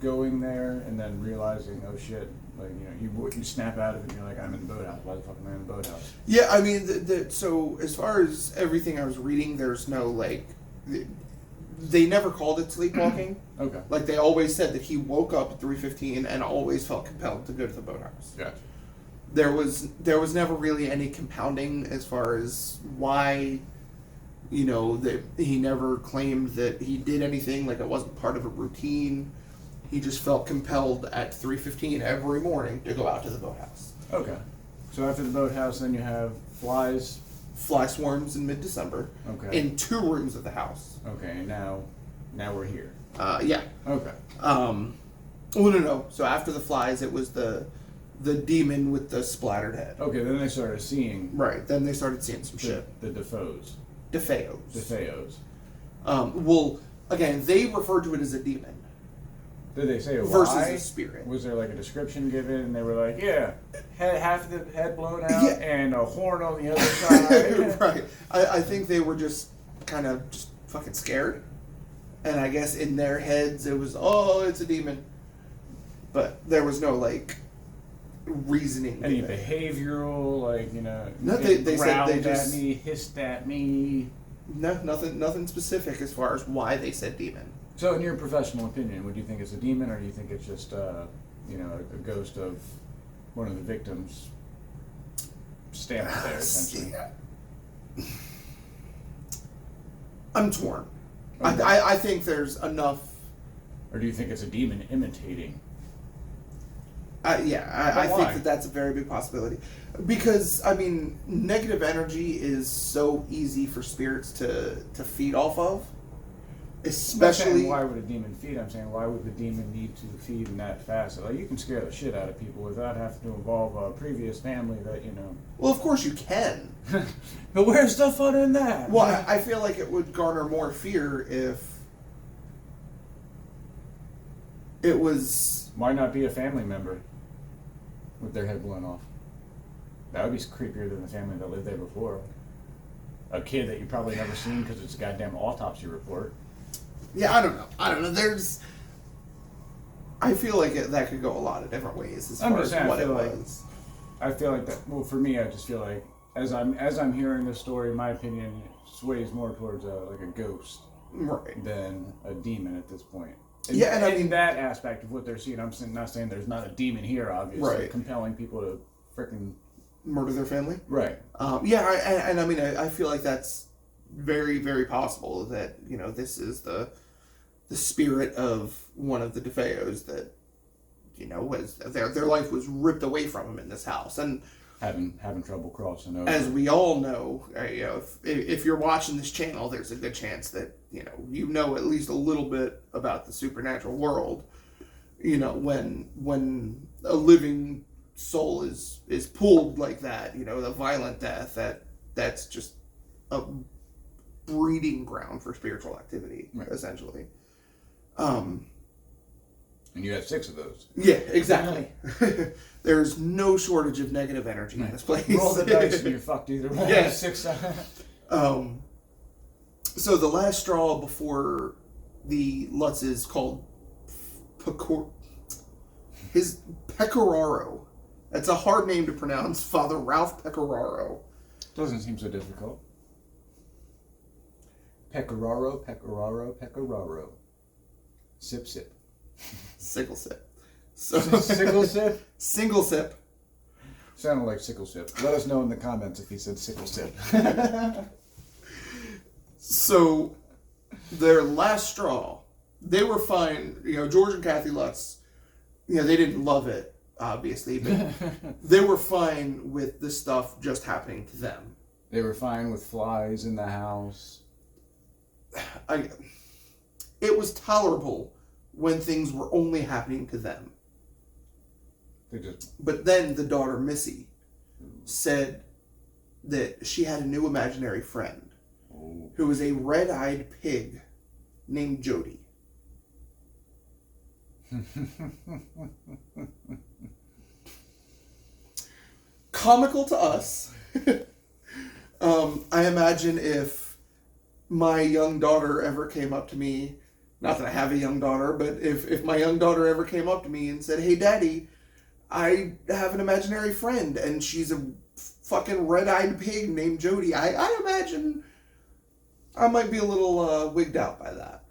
going there, and then realizing, oh shit, like you snap out of it, and you're like, I'm in the boathouse. Why the fuck am I in the boathouse? Yeah, I mean, so as far as everything I was reading, there's no like, they never called it sleepwalking. Okay. Like they always said that he woke up at 3:15 and always felt compelled to go to the boathouse. Gotcha. There was never really any compounding as far as why, that he never claimed that he did anything, like it wasn't part of a routine. He just felt compelled at 3:15 every morning to go out to the boathouse. Okay. So after the boathouse, then you have flies. Fly swarms in mid-December. Okay. In 2 rooms of the house. Okay, now we're here. Yeah. Okay. Well, no. So after the flies, it was the demon with the splattered head. Okay, then they started seeing. Right. Then they started seeing some shit. The Defeos. Defeos. Well, again, they referred to it as a demon. Did they say versus why? A spirit? Was there like a description given, and they were like, yeah, half the head blown out, and a horn on the other side? Right. I think they were just kind of just fucking scared, and I guess in their heads it was, it's a demon, but there was no like reasoning. Any behavioral, like No, they said they growled just at me, hissed at me. No, nothing specific as far as why they said demon. So, in your professional opinion, would you think it's a demon, or do you think it's just, a ghost of one of the victims stamped there, essentially? I'm torn. Okay. I think there's enough. Or do you think it's a demon imitating? I think that's a very big possibility. Because, I mean, negative energy is so easy for spirits to feed off of. Especially, I'm not saying why would a demon feed? I'm saying why would the demon need to feed in that facet? Like, you can scare the shit out of people without having to involve a previous family that Well, of course you can. But where's the fun in that? Well, I feel like it would garner more fear if it was. Why not be a family member with their head blown off? That would be creepier than the family that lived there before. A kid that you probably never seen because it's a goddamn autopsy report. Yeah, I don't know. I feel like that could go a lot of different ways as far as what it was. I feel like that. Well, for me, I just feel like as I'm hearing this story, my opinion sways more towards like a ghost, right, than a demon at this point. And I mean that aspect of what they're seeing. I'm not saying there's not a demon here, obviously, right, compelling people to freaking murder their family. Right. I mean, I feel like that's very, very possible that this is the spirit of one of the Defeos that was their life was ripped away from them in this house, and having trouble crossing over. As we all know, if you're watching this channel, there's a good chance that you know at least a little bit about the supernatural world. When a living soul is pulled like that, the violent death, that's just a breeding ground for spiritual activity, right, essentially. And you had 6 of those. Yeah, exactly. There's no shortage of negative energy in this place. Roll the dice and you're fucked either way. Yeah. 6. So the last straw before the Lutz is called Pecoraro. That's a hard name to pronounce. Father Ralph Pecoraro. Doesn't seem so difficult. Pecoraro. Sip. Sickle sip. So Sickle sip? Single sip. Sounded like sickle sip. Let us know in the comments if he said sickle sip. So, their last straw, they were fine. George and Kathy Lutz, they didn't love it, obviously, but they were fine with the stuff just happening to them. They were fine with flies in the house. it was tolerable when things were only happening to them. But then the daughter, Missy, said that she had a new imaginary friend who was a red-eyed pig named Jody. Comical to us. I imagine if my young daughter ever came up to me, not that I have a young daughter, but if my young daughter ever came up to me and said, "Hey, Daddy, I have an imaginary friend, and she's a fucking red-eyed pig named Jody," I imagine I might be a little wigged out by that.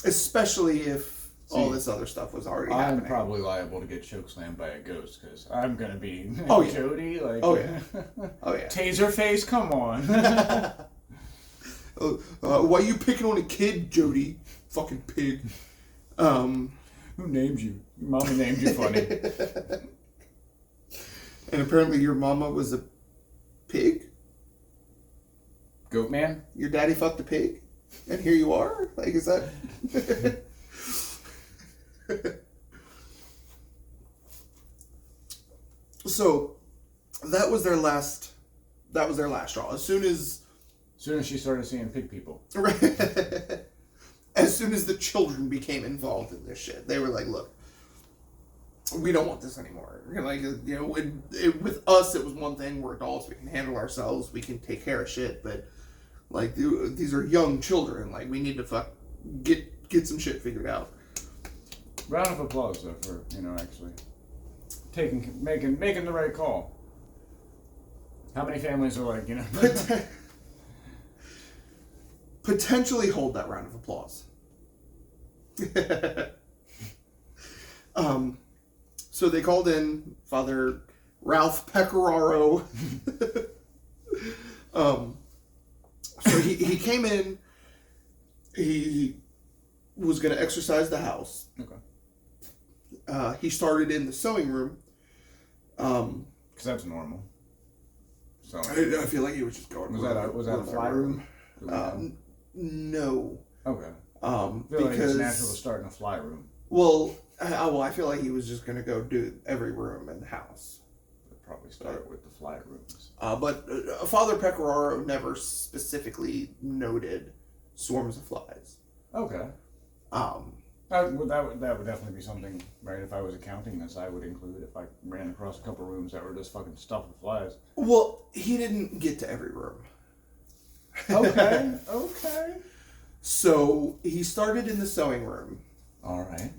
Especially if all this other stuff was already happening. I'm probably liable to get chokeslammed by a ghost, because I'm going to be Jody. Like, oh, yeah. Taser face, come on. Why you picking on a kid, Jody? Fucking pig. Who named you? Your mama named you funny. And apparently your mama was a pig? Goat man? Your daddy fucked a pig? And here you are? Like, is that... So, that was their last straw. As soon as she started seeing pig people. As soon as the children became involved in this shit, they were like, "Look, we don't want this anymore." Like, with us, it was one thing. We're adults. We can handle ourselves. We can take care of shit. But like, these are young children. Like, we need to get some shit figured out. Round of applause though for actually making the right call. How many families are like potentially hold that round of applause. So they called in Father Ralph Pecoraro. So he came in. He was going to exorcise the house. Okay. He started in the sewing room. Because that's normal. So I feel like he was just going. Was that a fly room? No. Okay. I feel like it's natural to start in a fly room. Well, I feel like he was just going to go do every room in the house. Probably start with the fly rooms. But Father Pecoraro never specifically noted swarms of flies. Okay. That would definitely be something, right? If I was accounting this, I would include if I ran across a couple rooms that were just fucking stuffed with flies. Well, he didn't get to every room. Okay. So he started in the sewing room. All right.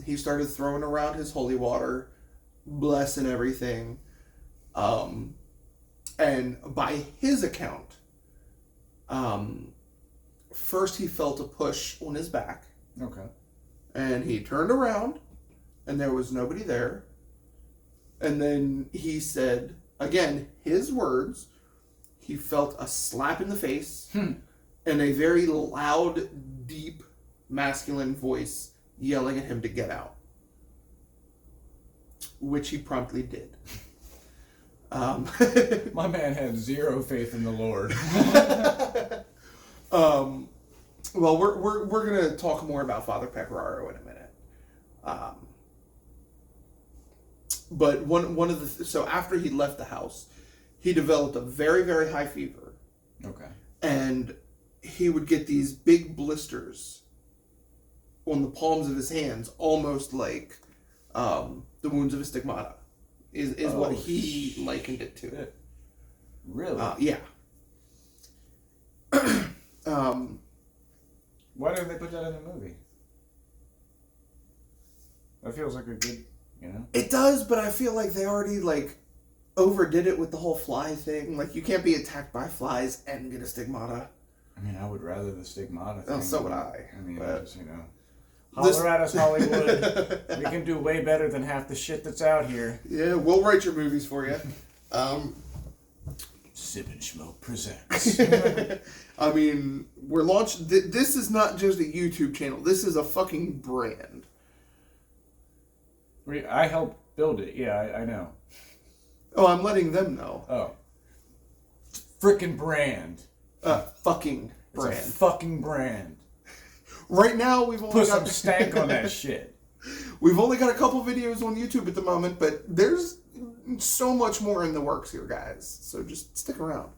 He started throwing around his holy water, blessing everything. And by his account, first he felt a push on his back. Okay. And he turned around, and there was nobody there. And then he said, again, his words, he felt a slap in the face and a very loud, deep, masculine voice yelling at him to get out. Which he promptly did. My man had zero faith in the Lord. Well, we're gonna talk more about Father Pecoraro in a minute. But one of the so after he left the house, he developed a very, very high fever. Okay. And he would get these big blisters on the palms of his hands, almost like the wounds of a stigmata. Is what he likened it to. Really? Yeah. Why didn't they put that in the movie? That feels like a good, It does, but I feel like they already, overdid it with the whole fly thing. Like, you can't be attacked by flies and get a stigmata. I mean, I would rather the stigmata thing. Oh, so would I. I mean, but holler at us, Hollywood. We can do way better than half the shit that's out here. Yeah, we'll write your movies for you. Sip and Shmoke presents. I mean, we're launched. This is not just a YouTube channel. This is a fucking brand. I helped build it. Yeah, I know. Oh, I'm letting them know. Oh. Frickin' brand. Fucking. brand. It's a fucking brand. Right now, we've only Put got some stank on that shit. We've only got a couple videos on YouTube at the moment, but there's so much more in the works here, guys. So just stick around.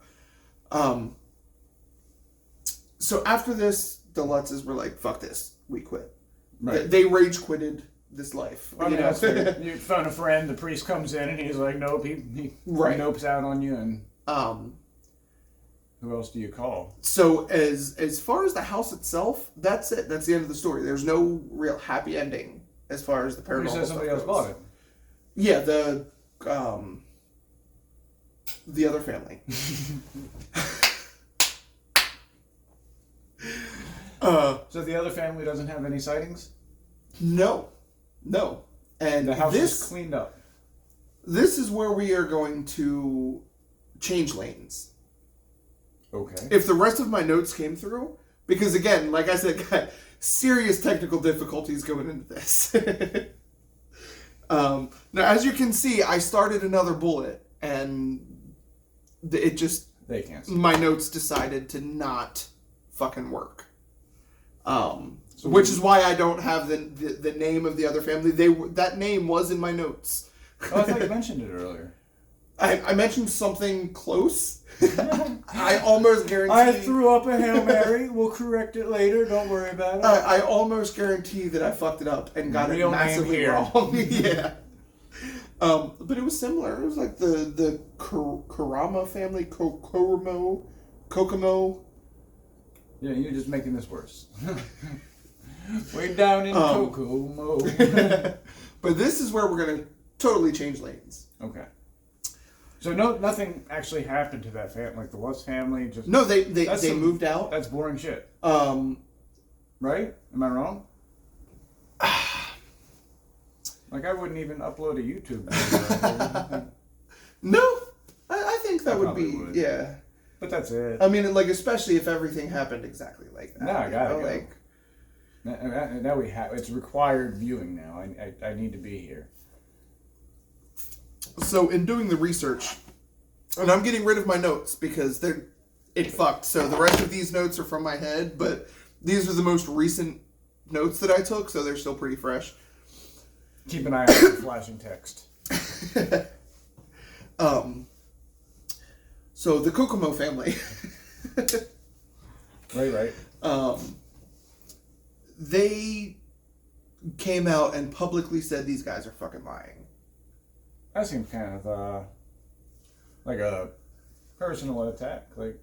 So after this, the Lutzes were like, fuck this. We quit. Right. They rage quitted this life. Well, I mean, that's fair. You phone a friend, the priest comes in, and he's like, nope, he nopes out on you, and who else do you call? So as far as the house itself, that's it. That's the end of the story. There's no real happy ending as far as the paranormal You said somebody else bought it. Yeah, the other family. So the other family doesn't have any sightings? No. And the house is cleaned up. This is where we are going to change lanes. Okay. If the rest of my notes came through, because again, like I said, got serious technical difficulties going into this. Now, as you can see, I started another bullet, and it just... They can't see. My notes decided to not fucking work. Which is why I don't have the name of the other family. That name was in my notes. Oh, I thought you mentioned it earlier. I mentioned something close. I almost guarantee... I threw up a Hail Mary. We'll correct it later. Don't worry about it. I almost guarantee that I fucked it up and got Real it massively name here. wrong. Yeah. But it was similar. It was like the Karama family, Kokomo. Yeah, you're just making this worse. Way down in Kokomo. But this is where we're going to totally change lanes. Okay. So nothing actually happened to that family, like the Lutz family. Just no, they moved out. That's boring shit. Right? Am I wrong? Like I wouldn't even upload a YouTube video. No, I think that would be yeah. But that's it. I mean, like especially if everything happened exactly like that. No, I gotta go. Like now we have it's required viewing now. I need to be here. So in doing the research, and I'm getting rid of my notes because it fucked. So the rest of these notes are from my head, but these are the most recent notes that I took, so they're still pretty fresh. Keep an eye out for flashing text. So the Kokomo family. Right. They came out and publicly said these guys are fucking lying. That seems kind of like a personal attack. Like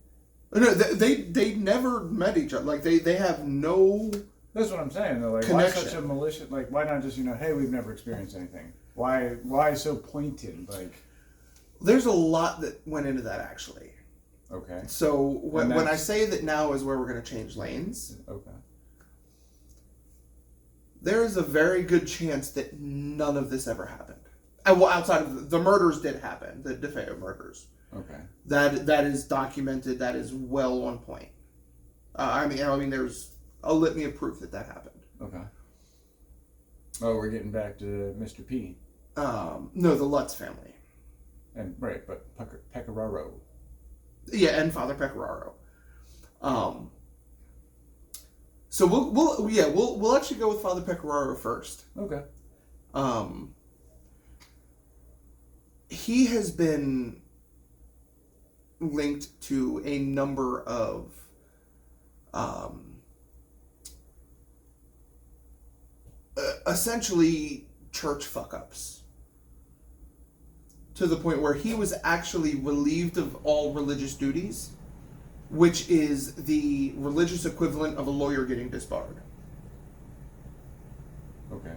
no, they never met each other. Like they have no. That's what I'm saying. Though, like connection. Why such a malicious? Like why not just hey, we've never experienced anything. Why so pointed? Like there's a lot that went into that actually. Okay. So when I say that now is where we're going to change lanes. Okay. There is a very good chance that none of this ever happened. Well, outside of the murders did happen, the Defeo murders. Okay. That is documented. That is well on point. I mean, there's a litany of proof that happened. Okay. Oh, we're getting back to Mr. P. No, the Lutz family. And right, but Pecoraro. Yeah, and Father Pecoraro. So we'll actually go with Father Pecoraro first. Okay. He has been linked to a number of essentially church fuck-ups. To the point where he was actually relieved of all religious duties, which is the religious equivalent of a lawyer getting disbarred. Okay.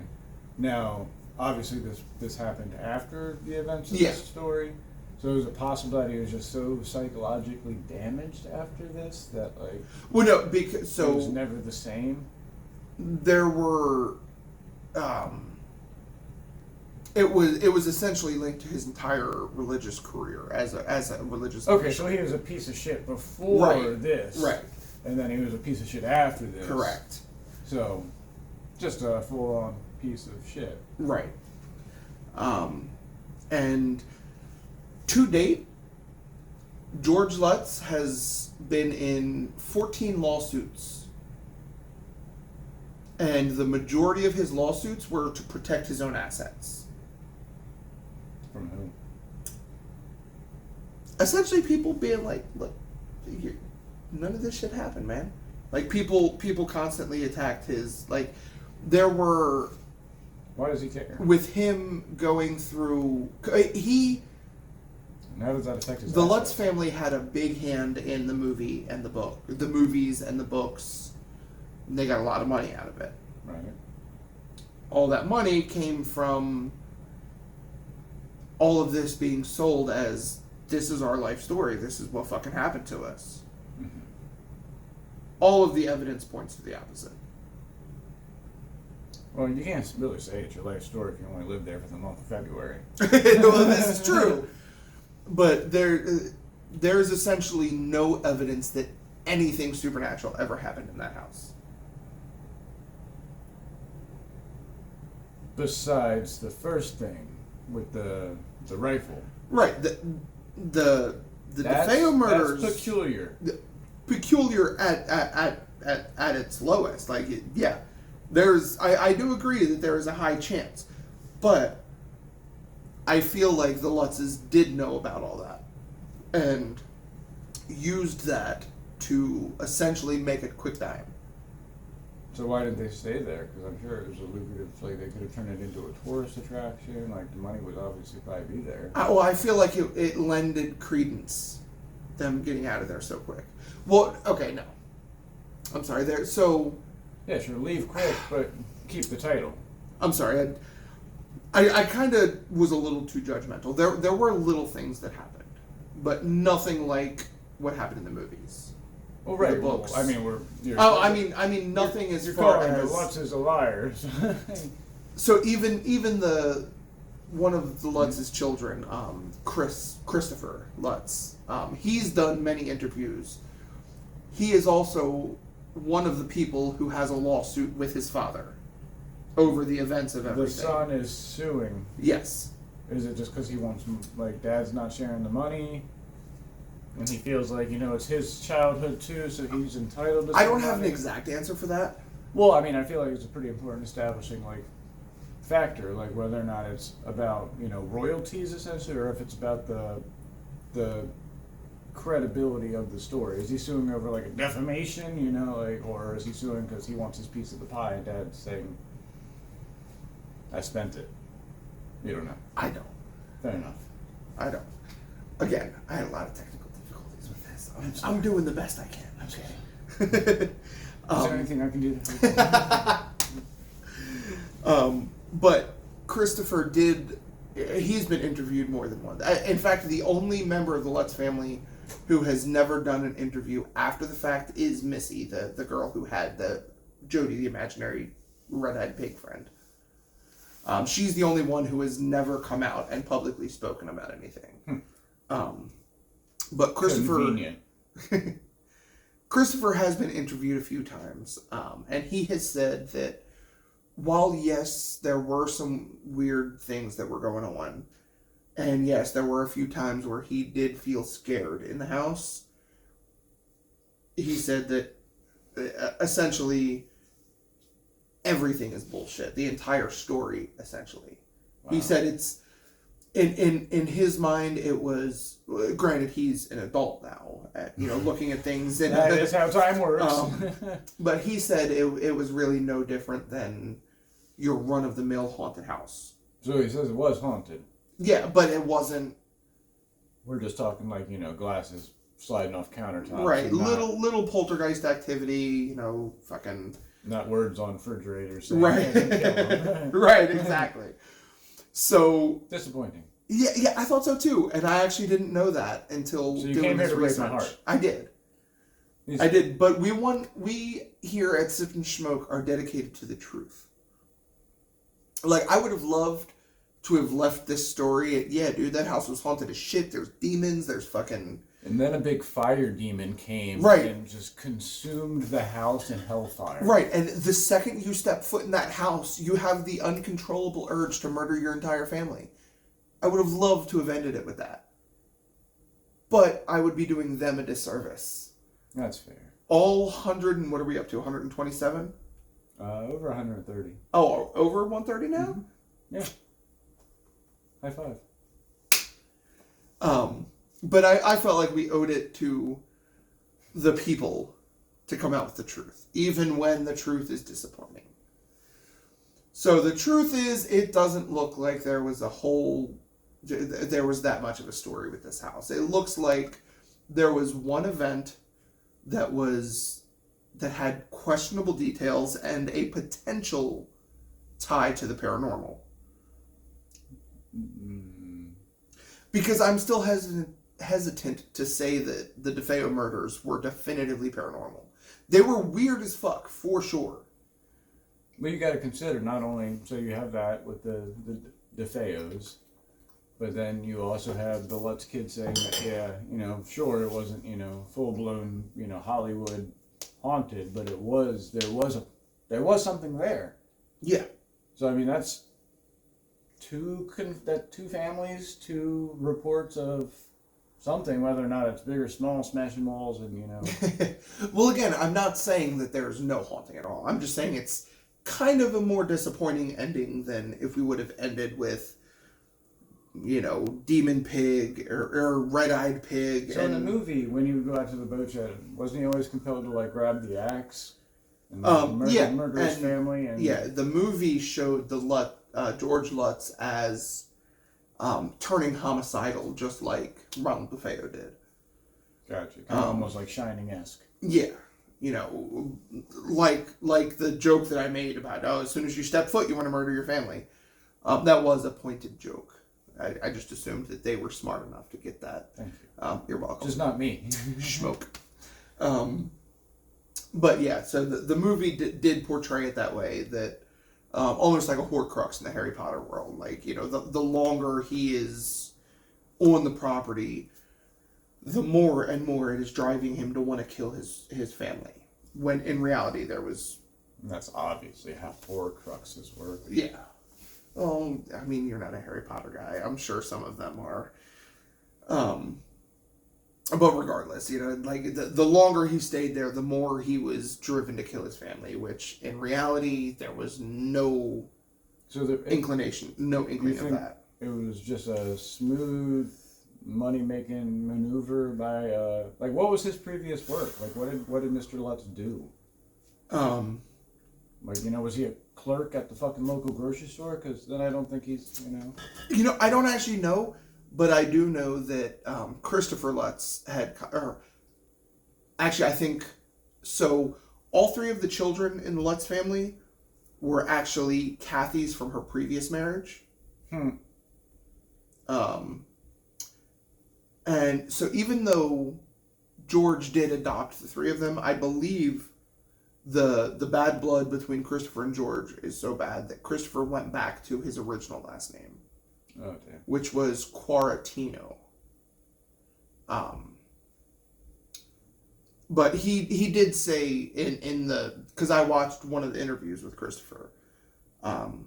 Now, obviously, this happened after the events of Yeah. this story. So is it possible that he was just so psychologically damaged after this that Well, no, because it was never the same? There were. It was essentially linked to his entire religious career as a religious. Okay, official. so he was a piece of shit before this, right? And then he was a piece of shit after this. Correct. So, just a full-on piece of shit. Right. And to date, George Lutz has been in 14 lawsuits. And the majority of his lawsuits were to protect his own assets. From who? Essentially, people being like, look, none of this shit happened, man. Like, people constantly attacked his, like, there were... Why does he care? With him going through... And how does that affect his The assets? Lutz family had a big hand in the movie and the book. The movies and the books. They got a lot of money out of it. Right. All that money came from all of this being sold as, this is our life story. This is what fucking happened to us. Mm-hmm. All of the evidence points to the opposite. Well, you can't really say it's your life story if you only lived there for the month of February. Well, this is true. But there's essentially no evidence that anything supernatural ever happened in that house. Besides the first thing with the rifle. Right. The Defeo murders. That's peculiar. Peculiar at its lowest. Like, I do agree that there is a high chance, but I feel like the Lutzes did know about all that and used that to essentially make it quick dime. So why did they stay there? Because I'm sure it was a lucrative, like, they could have turned it into a tourist attraction. Like, the money would obviously probably be there. Well, I feel like it lended credence, them getting out of there so quick. Well, okay, no. I'm sorry. Yeah, sure, leave quick, but keep the title. I'm sorry. I kind of was a little too judgmental. There were little things that happened, but nothing like what happened in the movies. Well, right. The books. Well, I mean, I mean, nothing as you're far calling as the Lutzes a liars. So even one of the Lutz's children, Christopher Lutz, he's done many interviews. He is also one of the people who has a lawsuit with his father over the events of everything. The son is suing. Yes. Is it just because he wants, like, dad's not sharing the money? And he feels like, it's his childhood too, so he's entitled to some I don't have an money? exact answer for that. Well, I mean, I feel like it's a pretty important establishing, like, factor, like whether or not it's about, royalties essentially, or if it's about the credibility of the story. Is he suing over, like, a defamation, or is he suing because he wants his piece of the pie and dad's saying, I spent it? You don't know. I don't. Fair enough. I don't. Again, I had a lot of technical difficulties with this. I'm doing the best I can. Okay. Is there anything I can do to help? But Christopher he's been interviewed more than once. In fact, the only member of the Lutz family who has never done an interview after the fact is Missy, the girl who had Jody, the imaginary red-eyed pig friend. She's the only one who has never come out and publicly spoken about anything. But Christopher has been interviewed a few times, and he has said that while, yes, there were some weird things that were going on, and yes, there were a few times where he did feel scared in the house, he said that essentially everything is bullshit. The entire story, essentially. Wow. He said it's... In his mind, it was... Granted, he's an adult now, looking at things... And, that is how time works. But he said it was really no different than your run-of-the-mill haunted house. So he says it was haunted. Yeah, but it wasn't... We're just talking like, glasses sliding off countertops. Right, little poltergeist activity, fucking... Not words on refrigerators saying, right. Right, exactly. So... Disappointing. Yeah, I thought so too, and I actually didn't know that until so you doing came here this to research. break my heart. I did, but we here at Sip and Shmoke are dedicated to the truth. Like, I would have loved to have left this story at, yeah, dude, that house was haunted as shit. There's demons. There's fucking... And then a big fire demon came and just consumed the house in hellfire. Right, and the second you step foot in that house, you have the uncontrollable urge to murder your entire family. I would have loved to have ended it with that. but I would be doing them a disservice. That's fair. All 100 and what are we up to? 127? Over 130. Oh, over 130 now? Mm-hmm. Yeah. High five. But I felt like we owed it to the people to come out with the truth, even when the truth is disappointing. So the truth is, it doesn't look like there was that much of a story with this house. It looks like there was one event that had questionable details and a potential tie to the paranormal. Because I'm still hesitant to say that the Defeo murders were definitively paranormal. They were weird as fuck, for sure. Well, you got to consider not only, so you have that with the Defeos, but then you also have the Lutz kid saying that, yeah, sure, it wasn't, full-blown, Hollywood haunted, but there was something there. Yeah. So, I mean, that's two families, two reports of something, whether or not it's big or small, smashing walls and, Well, again, I'm not saying that there's no haunting at all. I'm just saying it's kind of a more disappointing ending than if we would have ended with, Demon Pig or Red-Eyed Pig. So in the movie, when you go out to the boat shed, wasn't he always compelled to, grab the axe? And murder his family? And yeah, the movie showed the George Lutz as turning homicidal, just like Ronald Defeo did. Gotcha. Kind of almost like Shining-esque. Yeah. Like the joke that I made about, as soon as you step foot, you want to murder your family. That was a pointed joke. I just assumed that they were smart enough to get that. Thank you. You're welcome. Just not me. Shmoke. But yeah, so the movie did portray it that way, that almost like a Horcrux in the Harry Potter world. Like, the longer he is on the property, the more and more it is driving him to want to kill his family. When in reality there was... And that's obviously how Horcruxes work. Yeah. Oh, I mean, you're not a Harry Potter guy. I'm sure some of them are. But regardless, the longer he stayed there, the more he was driven to kill his family, which in reality, there was no inclination of that. It was just a smooth money-making maneuver by, what was his previous work? What did Mr. Lutz do? Was he a clerk at the fucking local grocery store? Because then I don't think he's, I don't actually know, but I do know that Christopher Lutz had... actually, I think... So, all three of the children in the Lutz family were actually Kathy's from her previous marriage. And so even though George did adopt the three of them, I believe the bad blood between Christopher and George is so bad that Christopher went back to his original last name. Oh, damn. Which was Quarantino. But he did say in the... Because I watched one of the interviews with Christopher. And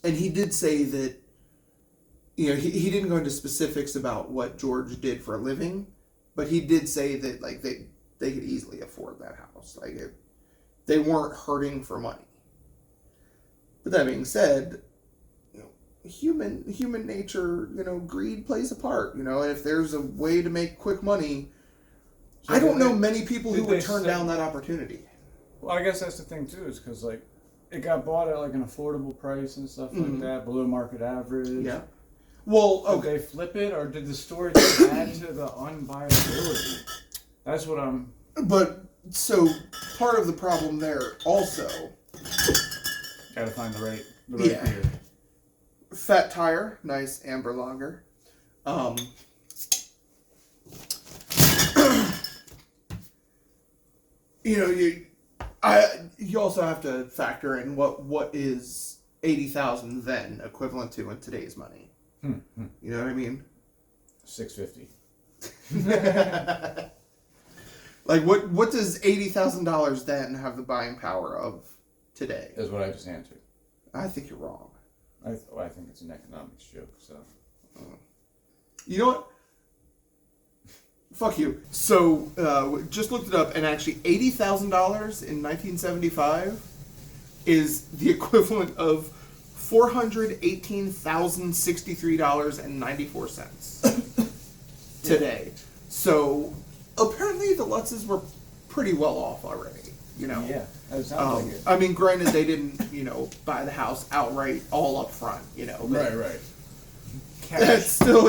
he did say that, he didn't go into specifics about what George did for a living, but he did say that, they could easily afford that house. They weren't hurting for money. But that being said, human nature, greed plays a part. And if there's a way to make quick money, so I don't know many people who would turn down that opportunity. Well, I guess that's the thing too, is because it got bought at an affordable price and stuff like that, below market average. Yeah. Well, okay. Did they flip it, or did the story just add to the unviability? That's what I'm... But, so, part of the problem there also... Gotta find the right beer. Fat Tire, nice amber lager. You also have to factor in what is 80,000 then equivalent to in today's money. You know what I mean? $650. What does $80,000 then have the buying power of today? Is what I just answered. I think you're wrong. I think it's an economics joke. So, you know what? Fuck you. So, just looked it up, and actually $80,000 in 1975 is the equivalent of $418,063.94 today. So, apparently the Lutzes were pretty well off already, you know? Yeah, that sounds like it. I mean, granted, they didn't, buy the house outright all up front, but Right. that's still,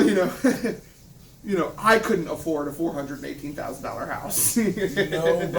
I couldn't afford a $418,000 house. No.